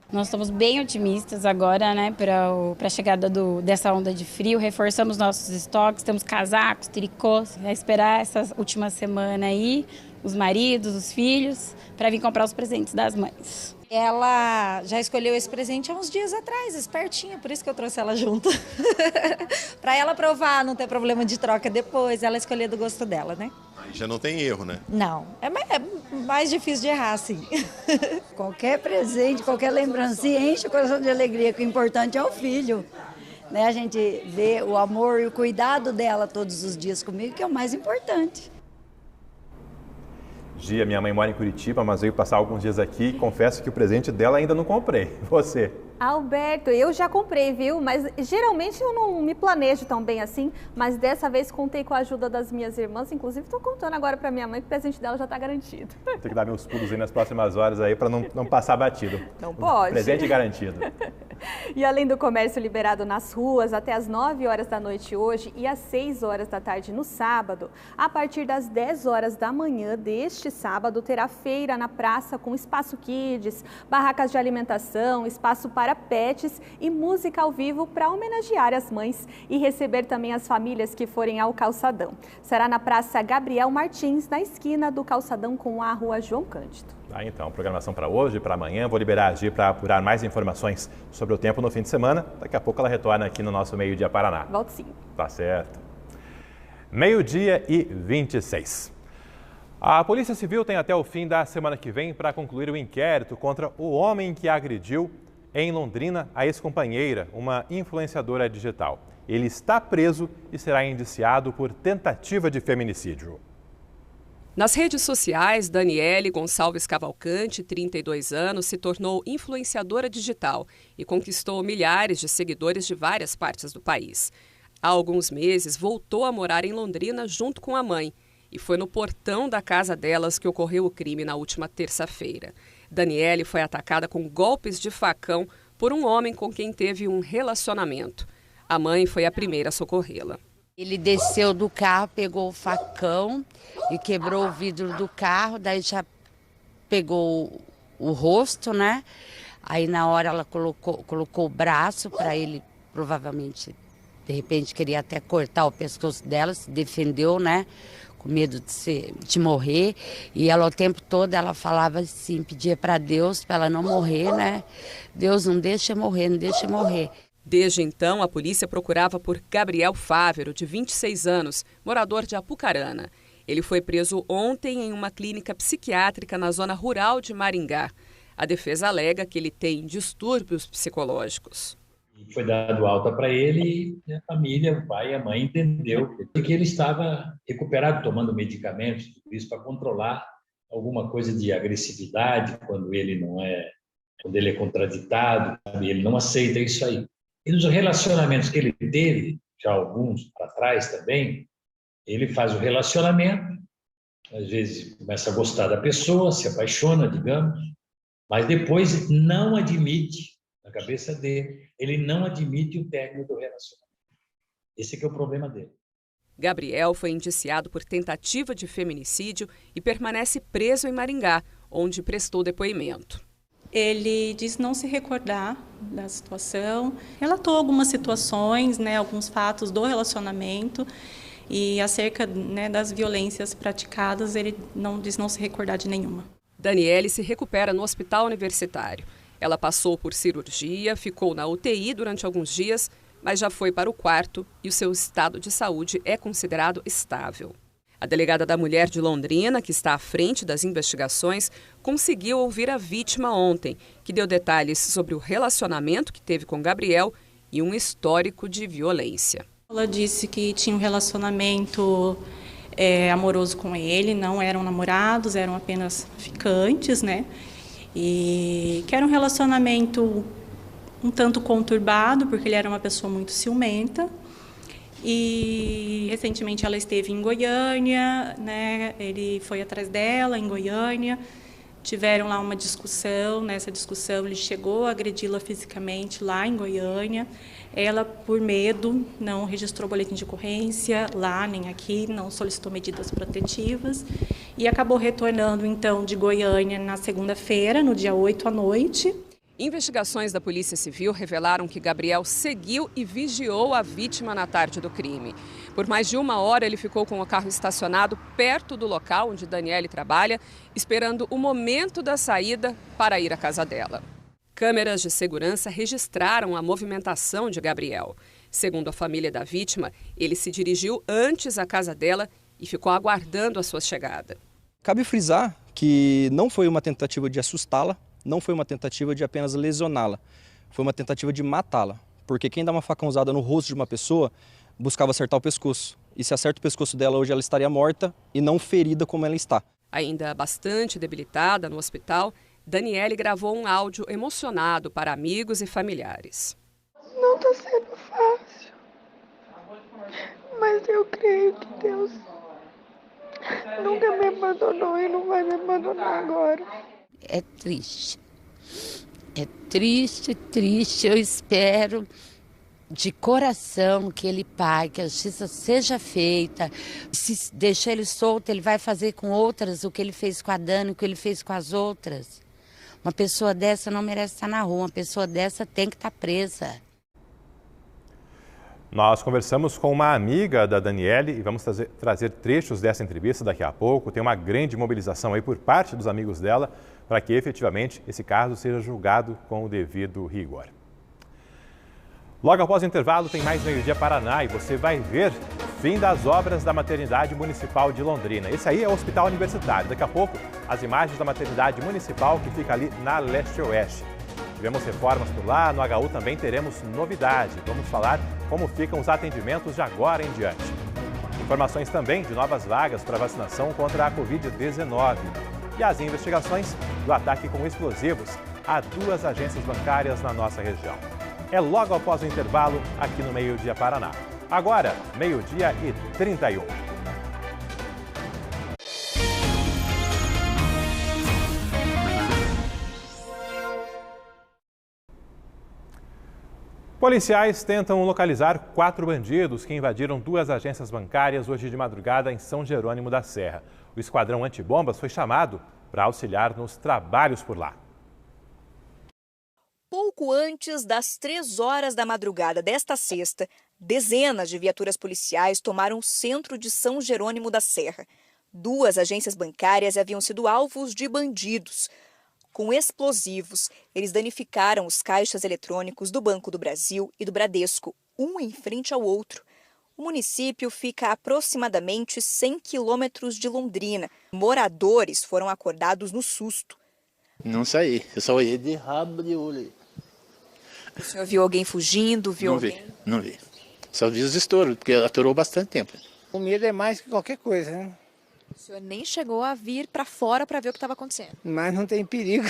Nós estamos bem otimistas agora, né, para a chegada dessa onda de frio. Reforçamos nossos estoques, temos casacos, tricôs. Vai esperar essa última semana aí, os maridos, os filhos, para vir comprar os presentes das mães. Ela já escolheu esse presente há uns dias atrás, espertinha, por isso que eu trouxe ela junto. Para ela provar, não ter problema de troca depois, ela escolher do gosto dela, né? Aí já não tem erro, né? Não, é mais difícil de errar, sim. Qualquer presente, qualquer lembrancinha enche o coração de alegria, que o importante é o filho. né? A gente vê o amor e o cuidado dela todos os dias comigo, que é o mais importante. Gia, minha mãe mora em Curitiba, mas veio passar alguns dias aqui. Confesso que o presente dela ainda não comprei. Você? Alberto, eu já comprei, viu? Mas geralmente eu não me planejo tão bem assim, mas dessa vez contei com a ajuda das minhas irmãs, inclusive estou contando agora para minha mãe que o presente dela já está garantido. Tem que dar meus pulos aí nas próximas horas aí para não passar batido. Não pode. Presente garantido. E além do comércio liberado nas ruas até as 9 horas da noite hoje e às 6 horas da tarde no sábado, a partir das 10 horas da manhã deste sábado terá feira na praça com espaço kids, barracas de alimentação, espaço para pets e música ao vivo para homenagear as mães e receber também as famílias que forem ao calçadão. Será na Praça Gabriel Martins, na esquina do calçadão com a Rua João Cândido. Então, programação para hoje e para amanhã. Vou liberar a Gi para apurar mais informações sobre o tempo no fim de semana. Daqui a pouco ela retorna aqui no nosso Meio Dia Paraná. Volto sim. Tá certo. 12h26. A Polícia Civil tem até o fim da semana que vem para concluir o inquérito contra o homem que agrediu em Londrina a ex-companheira, uma influenciadora digital. Ele está preso e será indiciado por tentativa de feminicídio. Nas redes sociais, Daniele Gonçalves Cavalcante, 32 anos, se tornou influenciadora digital e conquistou milhares de seguidores de várias partes do país. Há alguns meses, voltou a morar em Londrina junto com a mãe e foi no portão da casa delas que ocorreu o crime na última terça-feira. Daniele foi atacada com golpes de facão por um homem com quem teve um relacionamento. A mãe foi a primeira a socorrê-la. Ele desceu do carro, pegou o facão e quebrou o vidro do carro, daí já pegou o rosto, né? Aí na hora ela colocou o braço para ele, provavelmente, de repente queria até cortar o pescoço dela, se defendeu, né? Com medo de morrer. E ela o tempo todo ela falava assim, pedia para Deus para ela não morrer, né? Deus, não deixa eu morrer, não deixa eu morrer. Desde então, a polícia procurava por Gabriel Fávero, de 26 anos, morador de Apucarana. Ele foi preso ontem em uma clínica psiquiátrica na zona rural de Maringá. A defesa alega que ele tem distúrbios psicológicos. Foi dado alta para ele e a família, o pai e a mãe, entendeu que ele estava recuperado, tomando medicamentos, tudo isso para controlar alguma coisa de agressividade quando ele é contraditado, ele não aceita isso aí. E nos relacionamentos que ele teve, já alguns para trás também, ele faz o relacionamento, às vezes começa a gostar da pessoa, se apaixona, digamos, mas depois não admite, na cabeça dele, ele não admite o término do relacionamento. Esse que é o problema dele. Gabriel foi indiciado por tentativa de feminicídio e permanece preso em Maringá, onde prestou depoimento. Ele disse não se recordar da situação, relatou algumas situações, alguns fatos do relacionamento e acerca das violências praticadas, ele disse não se recordar de nenhuma. Daniele se recupera no hospital universitário. Ela passou por cirurgia, ficou na UTI durante alguns dias, mas já foi para o quarto e o seu estado de saúde é considerado estável. A delegada da mulher de Londrina, que está à frente das investigações, conseguiu ouvir a vítima ontem, que deu detalhes sobre o relacionamento que teve com Gabriel e um histórico de violência. Ela disse que tinha um relacionamento amoroso com ele, não eram namorados, eram apenas ficantes, E que era um relacionamento um tanto conturbado, porque ele era uma pessoa muito ciumenta. E recentemente ela esteve em Goiânia, ele foi atrás dela em Goiânia, tiveram lá uma discussão, nessa discussão ele chegou a agredi-la fisicamente lá em Goiânia. Ela, por medo, não registrou boletim de ocorrência lá nem aqui, não solicitou medidas protetivas e acabou retornando então de Goiânia na segunda-feira, no dia 8 à noite. Investigações da Polícia Civil revelaram que Gabriel seguiu e vigiou a vítima na tarde do crime. Por mais de 1 hora, ele ficou com o carro estacionado perto do local onde Daniele trabalha, esperando o momento da saída para ir à casa dela. Câmeras de segurança registraram a movimentação de Gabriel. Segundo a família da vítima, ele se dirigiu antes à casa dela e ficou aguardando a sua chegada. Cabe frisar que não foi uma tentativa de assustá-la, não foi uma tentativa de apenas lesioná-la, foi uma tentativa de matá-la, Porque quem dá uma facãozada no rosto de uma pessoa buscava acertar o pescoço. E se acerta o pescoço dela hoje, ela estaria morta e não ferida como ela está. Ainda bastante debilitada no hospital, Daniele gravou um áudio emocionado para amigos e familiares. Não está sendo fácil, mas eu creio que Deus nunca me abandonou e não vai me abandonar agora. É triste. É triste, triste. Eu espero de coração que ele pague, que a justiça seja feita. Se deixar ele solto, ele vai fazer com outras o que ele fez com a Dani, o que ele fez com as outras. Uma pessoa dessa não merece estar na rua, uma pessoa dessa tem que estar presa. Nós conversamos com uma amiga da Daniele e vamos trazer trechos dessa entrevista daqui a pouco. Tem uma grande mobilização aí por parte dos amigos dela para que efetivamente esse caso seja julgado com o devido rigor. Logo após o intervalo tem mais Meio-Dia Paraná e você vai ver o fim das obras da Maternidade Municipal de Londrina. Esse aí é o Hospital Universitário. Daqui a pouco, as imagens da Maternidade Municipal que fica ali na Leste-Oeste. Tivemos reformas por lá, no HU também teremos novidade. Vamos falar como ficam os atendimentos de agora em diante. Informações também de novas vagas para vacinação contra a Covid-19. E as investigações do ataque com explosivos a 2 agências bancárias na nossa região. É logo após o intervalo aqui no Meio-Dia Paraná. Agora, 12h31. Policiais tentam localizar 4 bandidos que invadiram 2 agências bancárias hoje de madrugada em São Jerônimo da Serra. O esquadrão antibombas foi chamado para auxiliar nos trabalhos por lá. Pouco antes das 3 horas da madrugada desta sexta, dezenas de viaturas policiais tomaram o centro de São Jerônimo da Serra. 2 agências bancárias haviam sido alvos de bandidos. Com explosivos, eles danificaram os caixas eletrônicos do Banco do Brasil e do Bradesco, um em frente ao outro. O município fica a aproximadamente 100 quilômetros de Londrina. Moradores foram acordados no susto. Não saí, eu só olhei de rabo de olho. O senhor viu alguém fugindo? Não vi. Só vi os estouros, porque aturou bastante tempo. O medo é mais que qualquer coisa, né? O senhor nem chegou a vir para fora para ver o que estava acontecendo. Mas não tem perigo.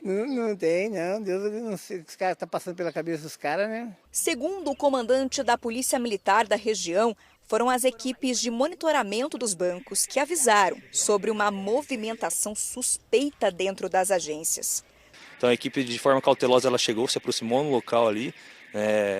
não tem, não. Deus, não sei o que os caras estão passando pela cabeça dos caras, né? Segundo o comandante da Polícia Militar da região, foram as equipes de monitoramento dos bancos que avisaram sobre uma movimentação suspeita dentro das agências. Então a equipe, de forma cautelosa, ela chegou, se aproximou no local ali,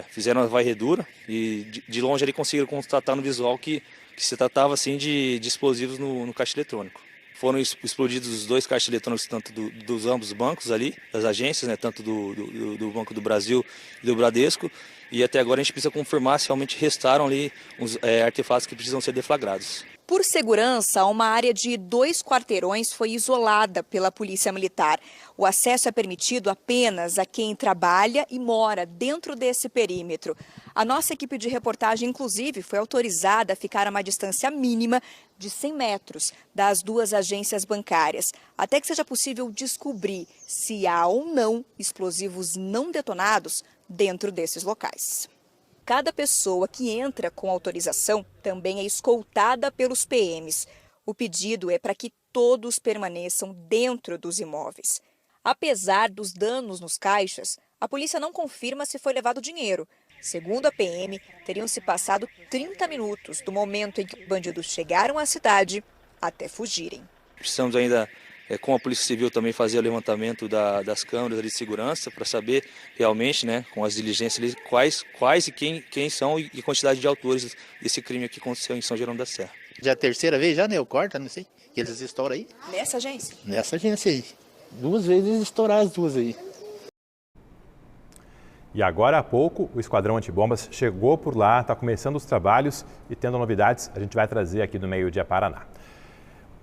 fizeram a varredura e de longe ali conseguiram constatar no visual que se tratava assim de explosivos no caixa eletrônico. Foram explodidos os 2 caixas eletrônicos, tanto dos ambos bancos ali, das agências, né, tanto do Banco do Brasil e do Bradesco, e até agora a gente precisa confirmar se realmente restaram ali os artefatos que precisam ser deflagrados. Por segurança, uma área de 2 quarteirões foi isolada pela Polícia Militar. O acesso é permitido apenas a quem trabalha e mora dentro desse perímetro. A nossa equipe de reportagem, inclusive, foi autorizada a ficar a uma distância mínima de 100 metros das 2 agências bancárias, até que seja possível descobrir se há ou não explosivos não detonados dentro desses locais. Cada pessoa que entra com autorização também é escoltada pelos PMs. O pedido é para que todos permaneçam dentro dos imóveis. Apesar dos danos nos caixas, a polícia não confirma se foi levado dinheiro. Segundo a PM, teriam se passado 30 minutos do momento em que os bandidos chegaram à cidade até fugirem. Precisamos ainda, com a Polícia Civil, também fazer o levantamento das câmeras de segurança para saber realmente, né, com as diligências, quais e quem são e a quantidade de autores desse crime que aconteceu em São Jerônimo da Serra. Já é a 3ª vez, já, né? Eu corto, não sei, que eles estouram aí. Nessa agência? Nessa agência aí. 2 vezes estouraram as 2 aí. E agora há pouco, o Esquadrão Antibombas chegou por lá, está começando os trabalhos e tendo novidades, a gente vai trazer aqui no Meio-Dia Paraná.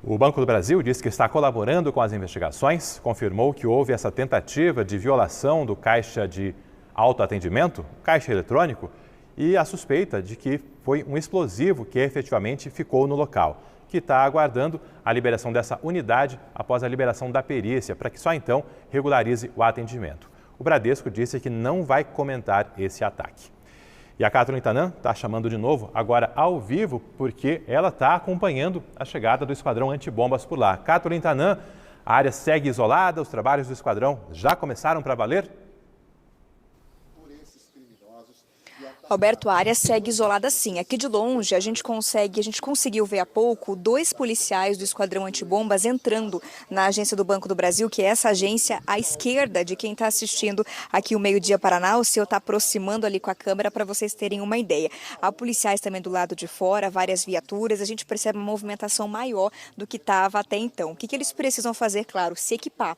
O Banco do Brasil disse que está colaborando com as investigações, confirmou que houve essa tentativa de violação do caixa de autoatendimento, caixa eletrônico, e a suspeita de que foi um explosivo que efetivamente ficou no local, que está aguardando a liberação dessa unidade após a liberação da perícia, para que só então regularize o atendimento. o Bradesco disse que não vai comentar esse ataque. E a Catherine Tanan está chamando de novo, agora ao vivo, porque ela está acompanhando a chegada do esquadrão antibombas por lá. Catherine Tanan, a área segue isolada, os trabalhos do esquadrão já começaram para valer? Alberto, a área segue isolada sim. Aqui de longe a gente conseguiu ver há pouco 2 policiais do Esquadrão Antibombas entrando na agência do Banco do Brasil, que é essa agência à esquerda de quem está assistindo aqui o Meio Dia Paraná. O senhor está aproximando ali com a câmera para vocês terem uma ideia. Há policiais também do lado de fora, várias viaturas, a gente percebe uma movimentação maior do que estava até então. O que eles precisam fazer? Claro, se equipar.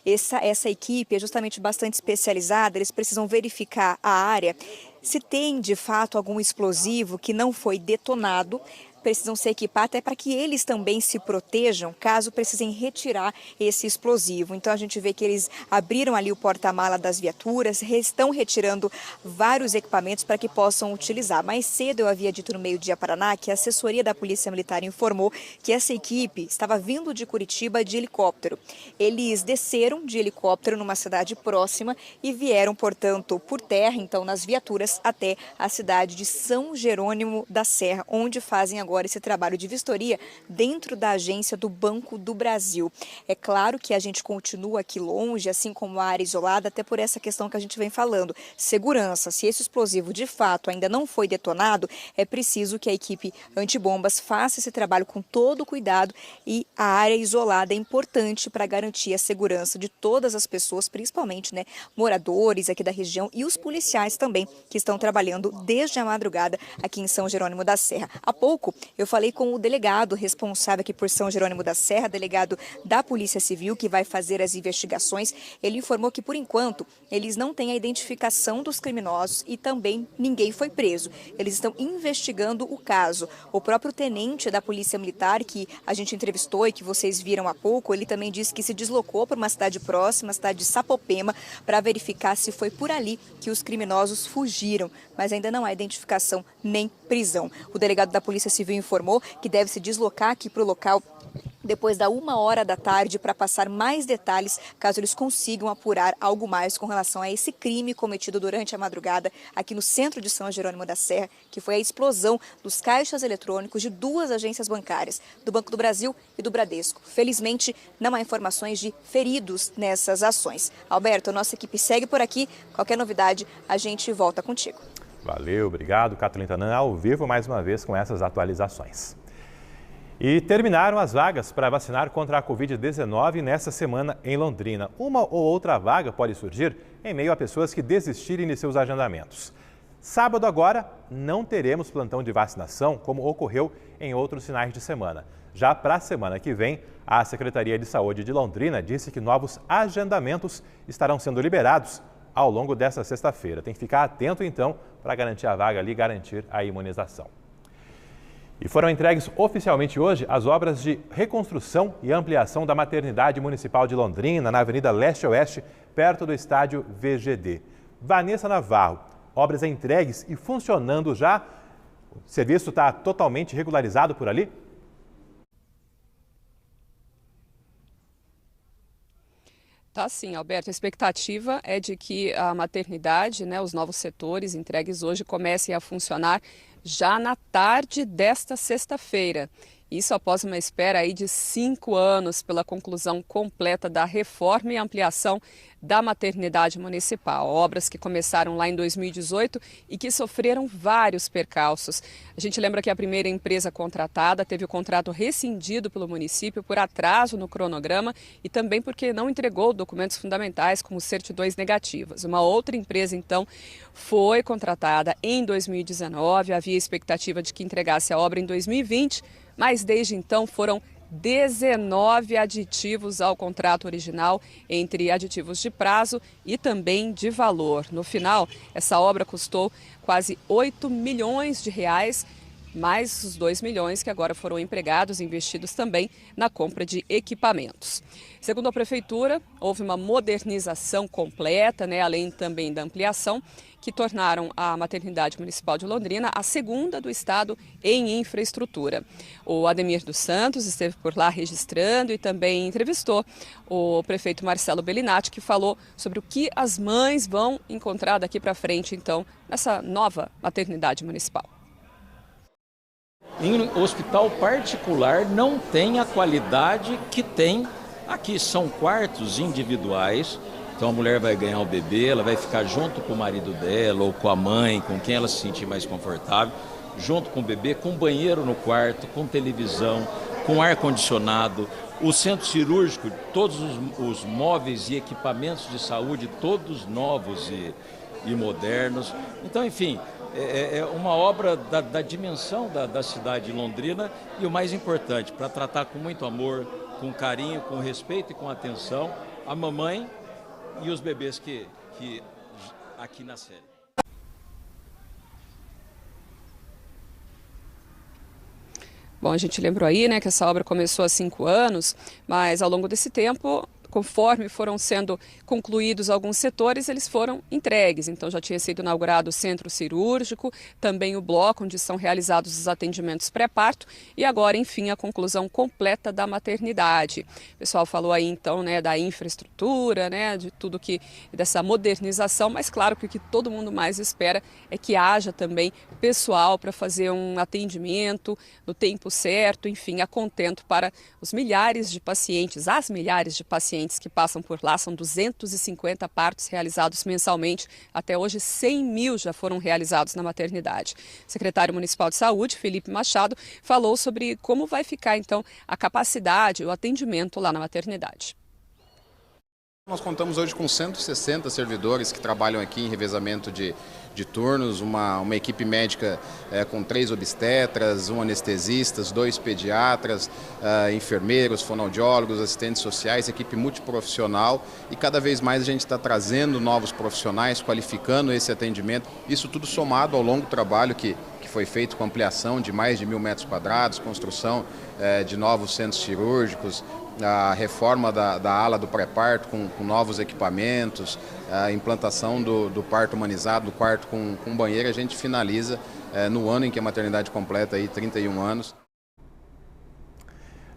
Essa equipe é justamente bastante especializada, eles precisam verificar a área, se tem, de fato, algum explosivo que não foi detonado, precisam se equipar até para que eles também se protejam caso precisem retirar esse explosivo. Então a gente vê que eles abriram ali o porta-mala das viaturas, estão retirando vários equipamentos para que possam utilizar. Mais cedo eu havia dito no Meio Dia Paraná que a assessoria da Polícia Militar informou que essa equipe estava vindo de Curitiba de helicóptero. Eles desceram de helicóptero numa cidade próxima e vieram, portanto, por terra, então nas viaturas, até a cidade de São Jerônimo da Serra, onde fazem agora esse trabalho de vistoria dentro da agência do Banco do Brasil. É claro que a gente continua aqui longe, assim como a área isolada, até por essa questão que a gente vem falando. Segurança, se esse explosivo de fato ainda não foi detonado, é preciso que a equipe antibombas faça esse trabalho com todo o cuidado e a área isolada é importante para garantir a segurança de todas as pessoas, principalmente moradores aqui da região e os policiais também que estão trabalhando desde a madrugada aqui em São Jerônimo da Serra. Há pouco eu falei com o delegado responsável aqui por São Jerônimo da Serra, delegado da Polícia Civil, que vai fazer as investigações. Ele informou que, por enquanto, eles não têm a identificação dos criminosos e também ninguém foi preso. Eles estão investigando o caso. O próprio tenente da Polícia Militar, que a gente entrevistou e que vocês viram há pouco, ele também disse que se deslocou para uma cidade próxima, a cidade de Sapopema, para verificar se foi por ali que os criminosos fugiram, mas ainda não há identificação nem prisão. O delegado da Polícia Civil informou que deve se deslocar aqui para o local depois da 1h da tarde para passar mais detalhes, caso eles consigam apurar algo mais com relação a esse crime cometido durante a madrugada aqui no centro de São Jerônimo da Serra, que foi a explosão dos caixas eletrônicos de 2 agências bancárias, do Banco do Brasil e do Bradesco. Felizmente, não há informações de feridos nessas ações. Alberto, a nossa equipe segue por aqui. Qualquer novidade, a gente volta contigo. Valeu, obrigado, Catherine Tanan, ao vivo mais uma vez com essas atualizações. E terminaram as vagas para vacinar contra a Covid-19 nesta semana em Londrina. Uma ou outra vaga pode surgir em meio a pessoas que desistirem de seus agendamentos. Sábado agora não teremos plantão de vacinação, como ocorreu em outros finais de semana. Já para a semana que vem, a Secretaria de Saúde de Londrina disse que novos agendamentos estarão sendo liberados ao longo desta sexta-feira. Tem que ficar atento, então, para garantir a vaga ali e garantir a imunização. E foram entregues oficialmente hoje as obras de reconstrução e ampliação da Maternidade Municipal de Londrina, na Avenida Leste-Oeste, perto do estádio VGD. Vanessa Navarro, obras entregues e funcionando já? O serviço está totalmente regularizado por ali? Tá sim, Alberto. A expectativa é de que a maternidade, os novos setores entregues hoje comecem a funcionar já na tarde desta sexta-feira. Isso após uma espera aí de 5 anos pela conclusão completa da reforma e ampliação da maternidade municipal. Obras que começaram lá em 2018 e que sofreram vários percalços. A gente lembra que a primeira empresa contratada teve o contrato rescindido pelo município por atraso no cronograma e também porque não entregou documentos fundamentais como certidões negativas. Uma outra empresa, então, foi contratada em 2019. Havia expectativa de que entregasse a obra em 2020, mas desde então foram 19 aditivos ao contrato original, entre aditivos de prazo e também de valor. No final, essa obra custou quase R$ 8 milhões, mais os 2 milhões que agora foram empregados e investidos também na compra de equipamentos. Segundo a Prefeitura, houve uma modernização completa, além também da ampliação, que tornaram a Maternidade Municipal de Londrina a segunda do estado em infraestrutura. O Ademir dos Santos esteve por lá registrando e também entrevistou o prefeito Marcelo Bellinati, que falou sobre o que as mães vão encontrar daqui para frente, então, nessa nova maternidade municipal. Em hospital particular não tem a qualidade que tem aqui. São quartos individuais, então a mulher vai ganhar o bebê, ela vai ficar junto com o marido dela ou com a mãe, com quem ela se sentir mais confortável, junto com o bebê, com banheiro no quarto, com televisão, com ar-condicionado. O centro cirúrgico, todos os móveis e equipamentos de saúde, todos novos e modernos. Então, enfim, é uma obra da dimensão da cidade de Londrina e o mais importante, para tratar com muito amor, com carinho, com respeito e com atenção a mamãe e os bebês que aqui nasceram. Bom, a gente lembrou aí, que essa obra começou há 5 anos, mas ao longo desse tempo, conforme foram sendo concluídos alguns setores, eles foram entregues. Então já tinha sido inaugurado o centro cirúrgico, também o bloco onde são realizados os atendimentos pré-parto e agora, enfim, a conclusão completa da maternidade. O pessoal falou aí então, da infraestrutura, de tudo dessa modernização, mas claro que o que todo mundo mais espera é que haja também pessoal para fazer um atendimento no tempo certo, enfim, a contento para os milhares de pacientes, as milhares de pacientes que passam por lá. São 250 partos realizados mensalmente. Até hoje, 100 mil já foram realizados na maternidade. O secretário municipal de saúde, Felipe Machado, falou sobre como vai ficar, então, a capacidade, o atendimento lá na maternidade. Nós contamos hoje com 160 servidores que trabalham aqui em revezamento de turnos, uma equipe médica com 3 obstetras, 1 anestesistas, 2 pediatras, enfermeiros, fonoaudiólogos, assistentes sociais, equipe multiprofissional, e cada vez mais a gente está trazendo novos profissionais, qualificando esse atendimento, isso tudo somado ao longo trabalho que foi feito com ampliação de mais de 1.000 metros quadrados, construção de novos centros cirúrgicos, a reforma da ala do pré-parto com novos equipamentos, a implantação do parto humanizado, do parto com banheiro. A gente finaliza no ano em que a maternidade completa aí 31 anos.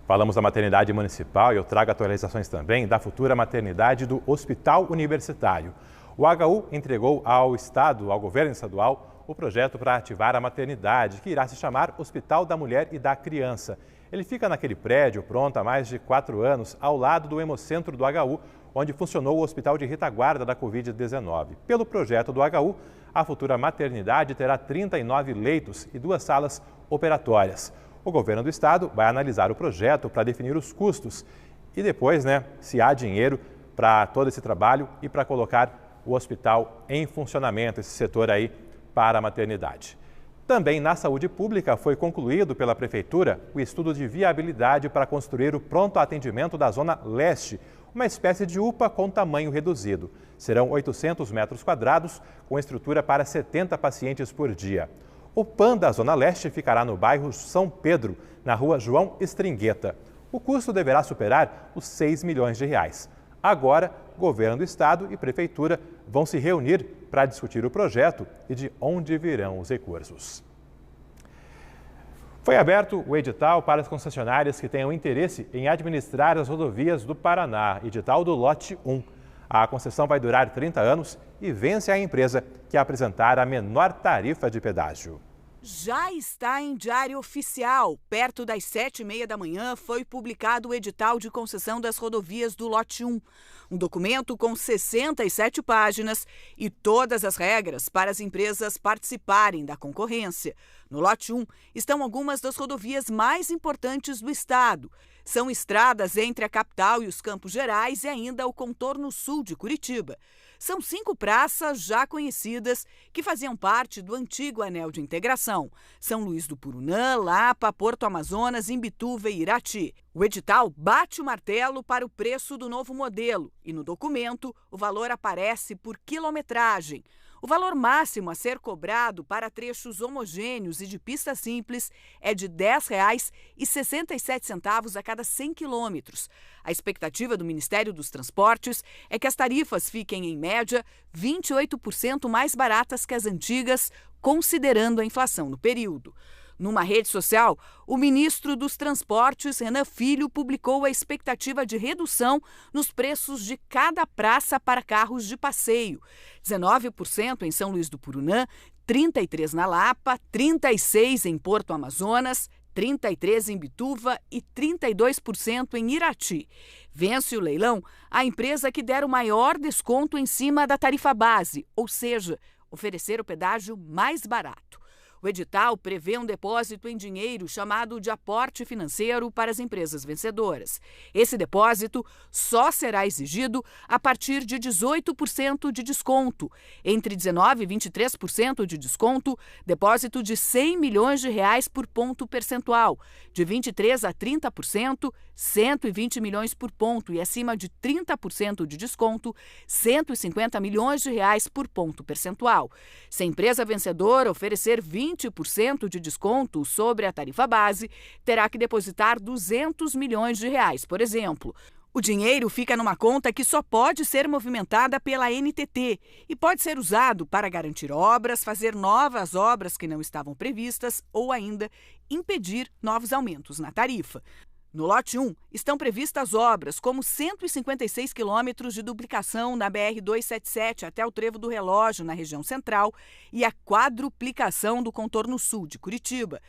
Falamos da maternidade municipal e eu trago atualizações também da futura maternidade do Hospital Universitário. O HU entregou ao Estado, ao governo estadual, o projeto para ativar a maternidade, que irá se chamar Hospital da Mulher e da Criança. Ele fica naquele prédio pronto há mais de 4 anos, ao lado do Hemocentro do HU, onde funcionou o Hospital de Retaguarda da Covid-19. Pelo projeto do HU, a futura maternidade terá 39 leitos e 2 salas operatórias. O governo do estado vai analisar o projeto para definir os custos e depois, se há dinheiro para todo esse trabalho e para colocar o hospital em funcionamento, esse setor aí para a maternidade. Também na saúde pública foi concluído pela Prefeitura o estudo de viabilidade para construir o pronto atendimento da Zona Leste, uma espécie de UPA com tamanho reduzido. Serão 800 metros quadrados, com estrutura para 70 pacientes por dia. O PAN da Zona Leste ficará no bairro São Pedro, na rua João Estringueta. O custo deverá superar os 6 milhões de reais. Agora, governo do estado e prefeitura vão se reunir para discutir o projeto e de onde virão os recursos. Foi aberto o edital para as concessionárias que tenham interesse em administrar as rodovias do Paraná, edital do lote 1. A concessão vai durar 30 anos e vence a empresa que apresentar a menor tarifa de pedágio. Já está em diário oficial. Perto das 7h30 da manhã foi publicado o edital de concessão das rodovias do lote 1. Um documento com 67 páginas e todas as regras para as empresas participarem da concorrência. No lote 1 estão algumas das rodovias mais importantes do estado. São estradas entre a capital e os Campos Gerais e ainda o contorno sul de Curitiba. São 5 praças já conhecidas que faziam parte do antigo anel de integração. São Luís do Purunã, Lapa, Porto Amazonas, Imbituva e Irati. O edital bate o martelo para o preço do novo modelo e no documento o valor aparece por quilometragem. O valor máximo a ser cobrado para trechos homogêneos e de pista simples é de R$ 10,67 a cada 100 quilômetros. A expectativa do Ministério dos Transportes é que as tarifas fiquem, em média, 28% mais baratas que as antigas, considerando a inflação no período. Numa rede social, o ministro dos Transportes, Renan Filho, publicou a expectativa de redução nos preços de cada praça para carros de passeio. 19% em São Luís do Purunã, 33% na Lapa, 36% em Porto Amazonas, 33% em Bituva e 32% em Irati. Vence o leilão a empresa que der o maior desconto em cima da tarifa base, ou seja, oferecer o pedágio mais barato. O edital prevê um depósito em dinheiro chamado de aporte financeiro para as empresas vencedoras. Esse depósito só será exigido a partir de 18% de desconto. Entre 19% e 23% de desconto, depósito de R$ 100 milhões por ponto percentual. De 23% a 30%, 120 milhões por ponto e acima de 30% de desconto, 150 milhões de reais por ponto percentual. Se a empresa vencedora oferecer 20% de desconto sobre a tarifa base, terá que depositar 200 milhões de reais, por exemplo. O dinheiro fica numa conta que só pode ser movimentada pela NTT e pode ser usado para garantir obras, fazer novas obras que não estavam previstas ou ainda impedir novos aumentos na tarifa. No lote 1, estão previstas obras como 156 quilômetros de duplicação na BR-277 até o Trevo do Relógio, na região central, e a quadruplicação do contorno sul de Curitiba.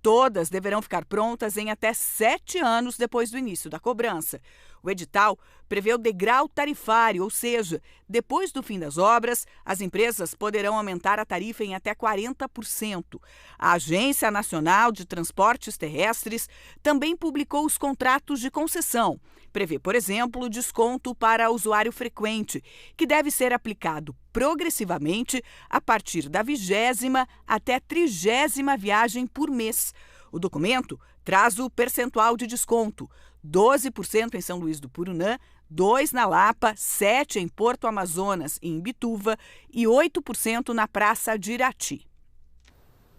Todas deverão ficar prontas em até 7 anos depois do início da cobrança. O edital prevê o degrau tarifário, ou seja, depois do fim das obras, as empresas poderão aumentar a tarifa em até 40%. A Agência Nacional de Transportes Terrestres também publicou os contratos de concessão. Prevê, por exemplo, desconto para usuário frequente, que deve ser aplicado progressivamente a partir da 20ª até 30ª viagem por mês. O documento traz o percentual de desconto: 12% em São Luís do Purunã, 2% na Lapa, 7% em Porto Amazonas e em Bituva e 8% na Praça de Irati.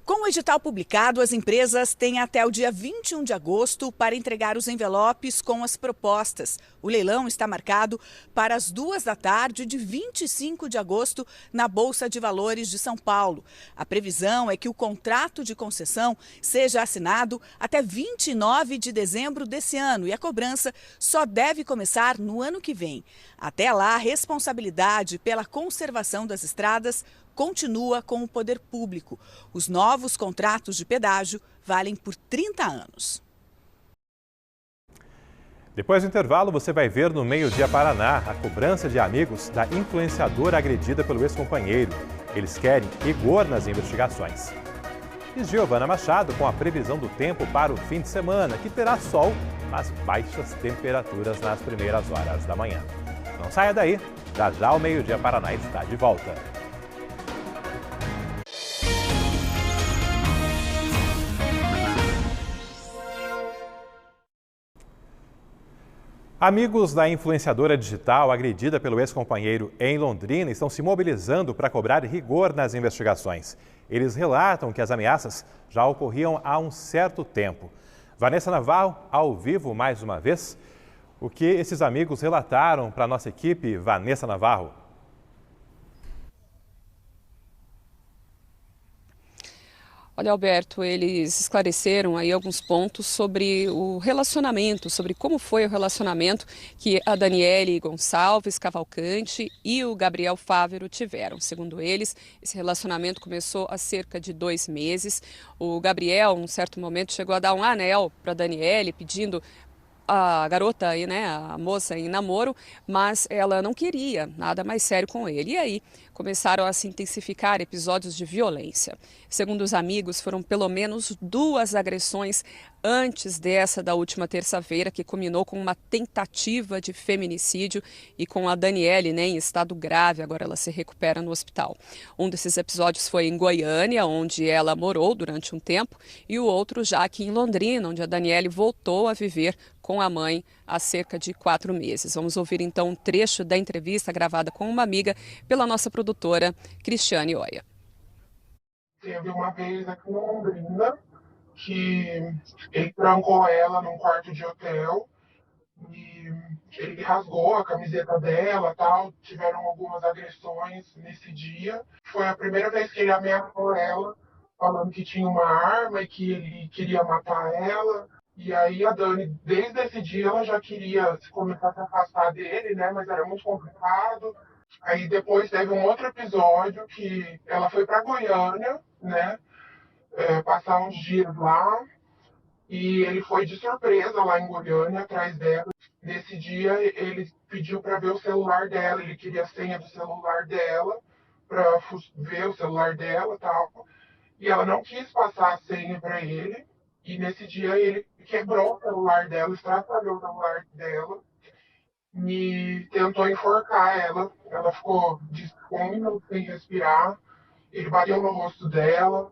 Com o edital publicado, as empresas têm até o dia 21 de agosto para entregar os envelopes com as propostas. O leilão está marcado para as 14h de 25 de agosto na Bolsa de Valores de São Paulo. A previsão é que o contrato de concessão seja assinado até 29 de dezembro desse ano e a cobrança só deve começar no ano que vem. Até lá, a responsabilidade pela conservação das estradas continua com o poder público. Os novos contratos de pedágio valem por 30 anos. Depois do intervalo, você vai ver no Meio-Dia Paraná a cobrança de amigos da influenciadora agredida pelo ex-companheiro. Eles querem rigor nas investigações. E Giovana Machado com a previsão do tempo para o fim de semana, que terá sol, mas baixas temperaturas nas primeiras horas da manhã. Não saia daí, já já o Meio-Dia Paraná está de volta. Amigos da influenciadora digital agredida pelo ex-companheiro em Londrina estão se mobilizando para cobrar rigor nas investigações. Eles relatam que as ameaças já ocorriam há um certo tempo. Vanessa Navarro, ao vivo mais uma vez. O que esses amigos relataram para a nossa equipe, Vanessa Navarro? Olha, Alberto, eles esclareceram aí alguns pontos sobre o relacionamento, sobre como foi o relacionamento que a Daniele Gonçalves Cavalcante e o Gabriel Fávero tiveram. Segundo eles, esse relacionamento começou há cerca de 2 meses. O Gabriel, num certo momento, chegou a dar um anel para a Daniele, pedindo a garota aí, né, a moça em namoro, mas ela não queria nada mais sério com ele. E aí começaram a se intensificar episódios de violência. Segundo os amigos, foram pelo menos 2 agressões antes dessa da última terça-feira, que culminou com uma tentativa de feminicídio e com a Daniele, né, em estado grave. Agora ela se recupera no hospital. Um desses episódios foi em Goiânia, onde ela morou durante um tempo, e o outro já aqui em Londrina, onde a Daniele voltou a viver com a mãe há cerca de 4 meses. Vamos ouvir então um trecho da entrevista gravada com uma amiga pela nossa produtora Cristiane Oia. Teve uma vez aqui em Londrina que ele trancou ela num quarto de hotel e ele rasgou a camiseta dela, tal. Tiveram algumas agressões nesse dia. Foi a primeira vez que ele ameaçou ela, falando que tinha uma arma e que ele queria matar ela. E aí a Dani, desde esse dia, ela já queria começar a se afastar dele, né? Mas era muito complicado. Aí depois teve um outro episódio que ela foi para Goiânia, né? Passar uns dias lá. E ele foi de surpresa lá em Goiânia, atrás dela. Nesse dia, ele pediu para ver o celular dela. Ele queria a senha do celular dela, para ver o celular dela e tal. E ela não quis passar a senha para ele. E nesse dia, ele quebrou o celular dela, estraçalhou o celular dela e tentou enforcar ela. Ela ficou 1 minuto sem respirar. Ele bateu no rosto dela.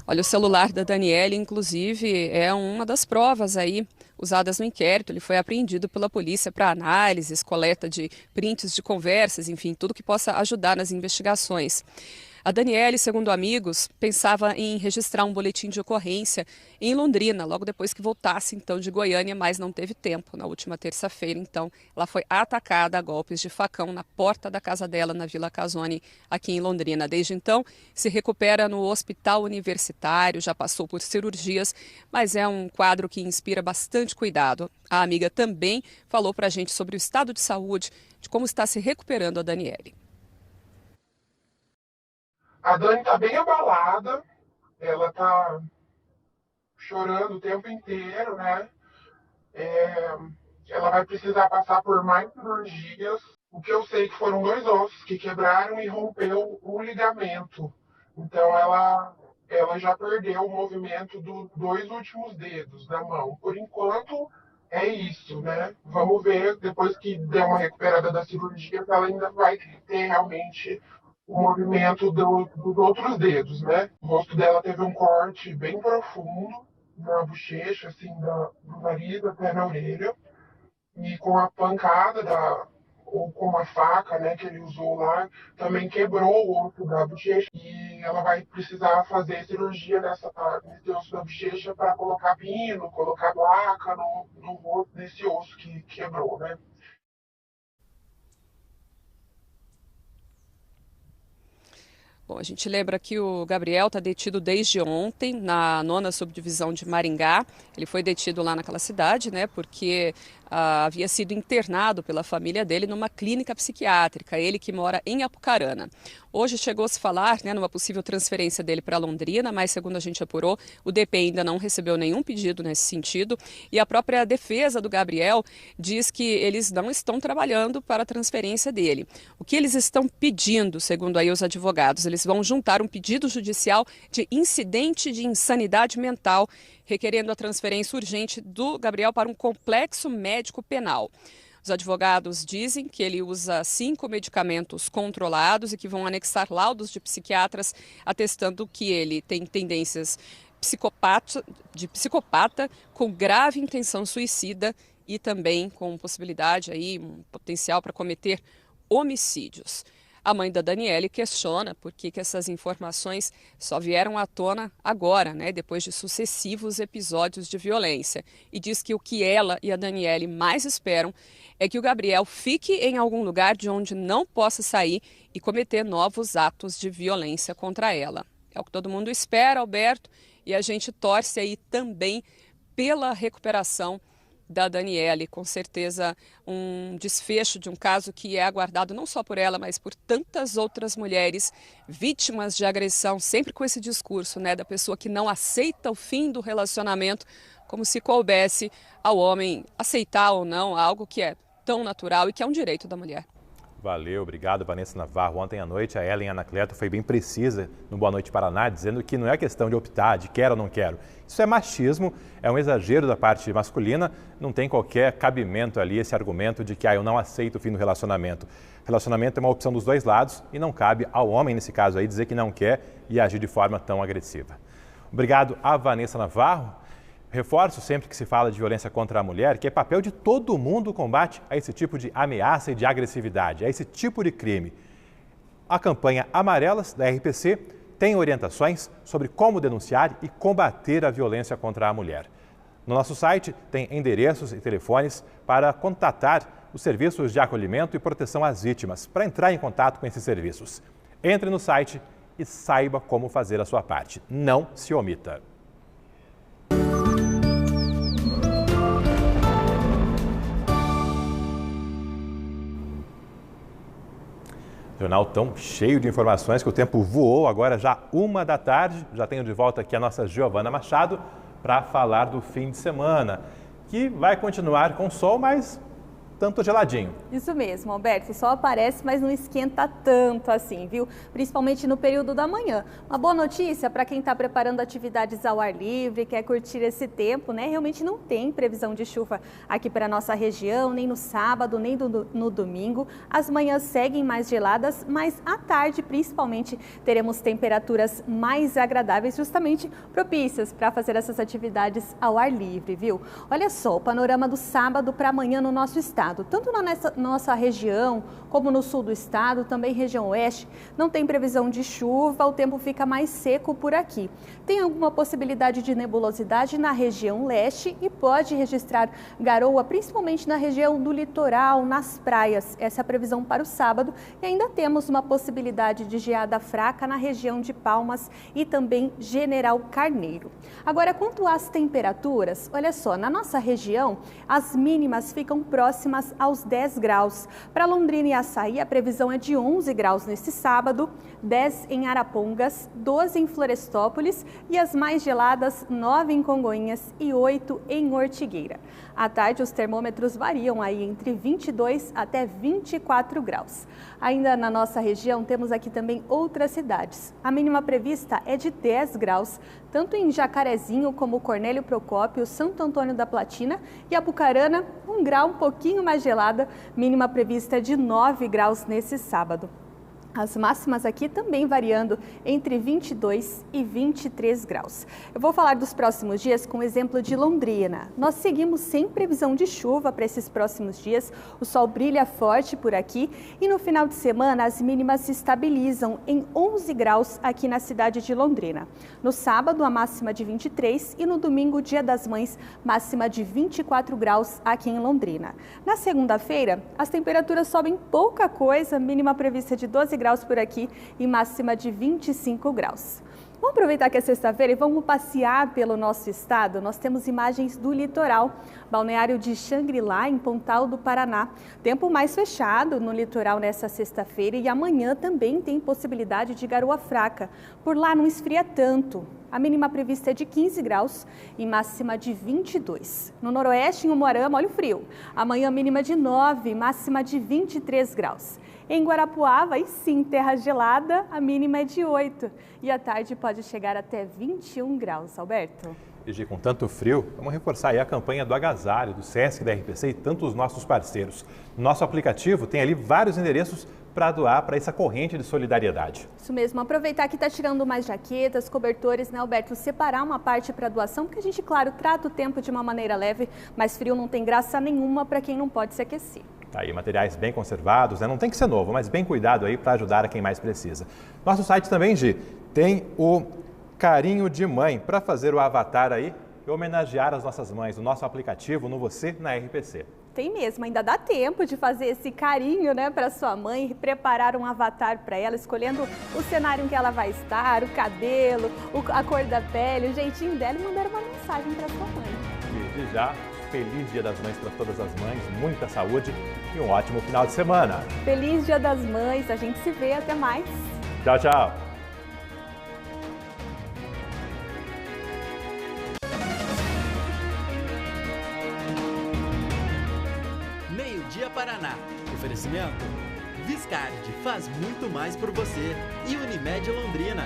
Olha, o celular da Daniele, inclusive, é uma das provas aí usadas no inquérito. Ele foi apreendido pela polícia para análises, coleta de prints de conversas, enfim, tudo que possa ajudar nas investigações. A Daniele, segundo amigos, pensava em registrar um boletim de ocorrência em Londrina, logo depois que voltasse então de Goiânia, mas não teve tempo. Na última terça-feira, então, ela foi atacada a golpes de facão na porta da casa dela, na Vila Casone, aqui em Londrina. Desde então, se recupera no hospital universitário, já passou por cirurgias, mas é um quadro que inspira bastante cuidado. A amiga também falou para a gente sobre o estado de saúde, de como está se recuperando a Daniele. A Dani tá bem abalada, ela tá chorando o tempo inteiro, né? Ela vai precisar passar por mais cirurgias. O que eu sei que foram 2 ossos que quebraram e rompeu o ligamento. Então ela já perdeu o movimento dos 2 últimos dedos da mão. Por enquanto é isso, né? Vamos ver depois que der uma recuperada da cirurgia, se ela ainda vai ter realmente o movimento dos outros dedos, né? O rosto dela teve um corte bem profundo na bochecha, assim, do nariz até na orelha. E com a pancada ou com a faca, né, que ele usou lá, também quebrou o osso da bochecha. E ela vai precisar fazer cirurgia nesse osso da bochecha para colocar pino, colocar placa no rosto desse osso que quebrou, né? Bom, a gente lembra que o Gabriel está detido desde ontem na 9ª subdivisão de Maringá. Ele foi detido lá naquela cidade, né, porque havia sido internado pela família dele numa clínica psiquiátrica, ele que mora em Apucarana. Hoje chegou a se falar, né, numa possível transferência dele para Londrina, mas segundo a gente apurou, o DP ainda não recebeu nenhum pedido nesse sentido e a própria defesa do Gabriel diz que eles não estão trabalhando para a transferência dele. O que eles estão pedindo, segundo aí os advogados, eles vão juntar um pedido judicial de incidente de insanidade mental, requerendo a transferência urgente do Gabriel para um complexo médico penal. Os advogados dizem que ele usa 5 medicamentos controlados e que vão anexar laudos de psiquiatras atestando que ele tem tendências de psicopata com grave intenção suicida e também com possibilidade aí, um potencial para cometer homicídios. A mãe da Daniele questiona por que essas informações só vieram à tona agora, né, depois de sucessivos episódios de violência. E diz que o que ela e a Daniele mais esperam é que o Gabriel fique em algum lugar de onde não possa sair e cometer novos atos de violência contra ela. É o que todo mundo espera, Alberto, e a gente torce aí também pela recuperação da Daniele, com certeza um desfecho de um caso que é aguardado não só por ela, mas por tantas outras mulheres vítimas de agressão, sempre com esse discurso, né, da pessoa que não aceita o fim do relacionamento, como se coubesse ao homem aceitar ou não algo que é tão natural e que é um direito da mulher. Valeu, obrigado, Vanessa Navarro. Ontem à noite, a Ellen Anacleto foi bem precisa no Boa Noite Paraná, dizendo que não é questão de optar, de quero ou não quero. Isso é machismo, é um exagero da parte masculina, não tem qualquer cabimento ali esse argumento de que eu não aceito o fim do relacionamento. Relacionamento é uma opção dos 2 lados e não cabe ao homem, nesse caso aí, dizer que não quer e agir de forma tão agressiva. Obrigado a Vanessa Navarro. Reforço sempre que se fala de violência contra a mulher que é papel de todo mundo o combate a esse tipo de ameaça e de agressividade, a esse tipo de crime. A campanha Amarelas da RPC tem orientações sobre como denunciar e combater a violência contra a mulher. No nosso site tem endereços e telefones para contatar os serviços de acolhimento e proteção às vítimas, para entrar em contato com esses serviços. Entre no site e saiba como fazer a sua parte. Não se omita. Jornal tão cheio de informações que o tempo voou, agora já 13h. Já tenho de volta aqui a nossa Giovana Machado para falar do fim de semana, que vai continuar com sol, mas tanto geladinho. Isso mesmo, Alberto. O sol aparece, mas não esquenta tanto assim, viu? Principalmente no período da manhã. Uma boa notícia para quem está preparando atividades ao ar livre, quer curtir esse tempo, né? Realmente não tem previsão de chuva aqui para a nossa região, nem no sábado, nem no domingo. As manhãs seguem mais geladas, mas à tarde, principalmente, teremos temperaturas mais agradáveis, justamente propícias para fazer essas atividades ao ar livre, viu? Olha só, o panorama do sábado para amanhã no nosso estado. Tanto na nossa região, como no sul do estado, também região oeste, não tem previsão de chuva, o tempo fica mais seco por aqui. Tem alguma possibilidade de nebulosidade na região leste e pode registrar garoa, principalmente na região do litoral, nas praias. Essa é a previsão para o sábado e ainda temos uma possibilidade de geada fraca na região de Palmas e também General Carneiro. Agora, quanto às temperaturas, olha só, na nossa região, as mínimas ficam próximas aos 10 graus. Para Londrina e Açaí, a previsão é de 11 graus neste sábado, 10 em Arapongas, 12 em Florestópolis e as mais geladas, 9 em Congonhas e 8 em Ortigueira. À tarde, os termômetros variam aí entre 22 até 24 graus. Ainda na nossa região, temos aqui também outras cidades. A mínima prevista é de 10 graus, tanto em Jacarezinho como Cornélio Procópio, Santo Antônio da Platina e Apucarana, 1 grau um pouquinho mais gelada, mínima prevista de 9 graus nesse sábado. As máximas aqui também variando entre 22 e 23 graus. Eu vou falar dos próximos dias com o exemplo de Londrina. Nós seguimos sem previsão de chuva para esses próximos dias. O sol brilha forte por aqui e no final de semana as mínimas se estabilizam em 11 graus aqui na cidade de Londrina. No sábado, a máxima de 23 e no domingo, Dia das Mães, máxima de 24 graus aqui em Londrina. Na segunda-feira, as temperaturas sobem pouca coisa, mínima prevista de 12 graus por aqui e máxima de 25 graus. Vamos aproveitar que é sexta-feira e vamos passear pelo nosso estado. Nós temos imagens do litoral, balneário de Xangri-Lá, em Pontal do Paraná. Tempo mais fechado no litoral nessa sexta-feira e amanhã também tem possibilidade de garoa fraca. Por lá não esfria tanto. A mínima prevista é de 15 graus e máxima de 22. No noroeste, em Umuarama, olha o frio. Amanhã mínima de 9, máxima de 23 graus. Em Guarapuava, e sim, terra gelada, a mínima é de 8. E à tarde pode chegar até 21 graus, Alberto. E com tanto frio, vamos reforçar aí a campanha do agasalho, do Sesc, da RPC e tantos nossos parceiros. No nosso aplicativo tem ali vários endereços para doar para essa corrente de solidariedade. Isso mesmo, aproveitar que está tirando mais jaquetas, cobertores, né, Alberto? Separar uma parte para doação, porque a gente, claro, trata o tempo de uma maneira leve, mas frio não tem graça nenhuma para quem não pode se aquecer. Tá aí, materiais bem conservados, né? Não tem que ser novo, mas bem cuidado aí para ajudar a quem mais precisa. Nosso site também, Gi, tem o Carinho de Mãe, para fazer o avatar aí e homenagear as nossas mães, o nosso aplicativo no Você na RPC. Tem mesmo, ainda dá tempo de fazer esse carinho, né, para sua mãe, preparar um avatar para ela, escolhendo o cenário em que ela vai estar, o cabelo, a cor da pele, o jeitinho dela e mandar uma mensagem para sua mãe. Desde já, feliz Dia das Mães para todas as mães, muita saúde e um ótimo final de semana. Feliz Dia das Mães, a gente se vê, até mais. Tchau, tchau. Meio-dia Paraná. Oferecimento? Viscard faz muito mais por você. E Unimed Londrina.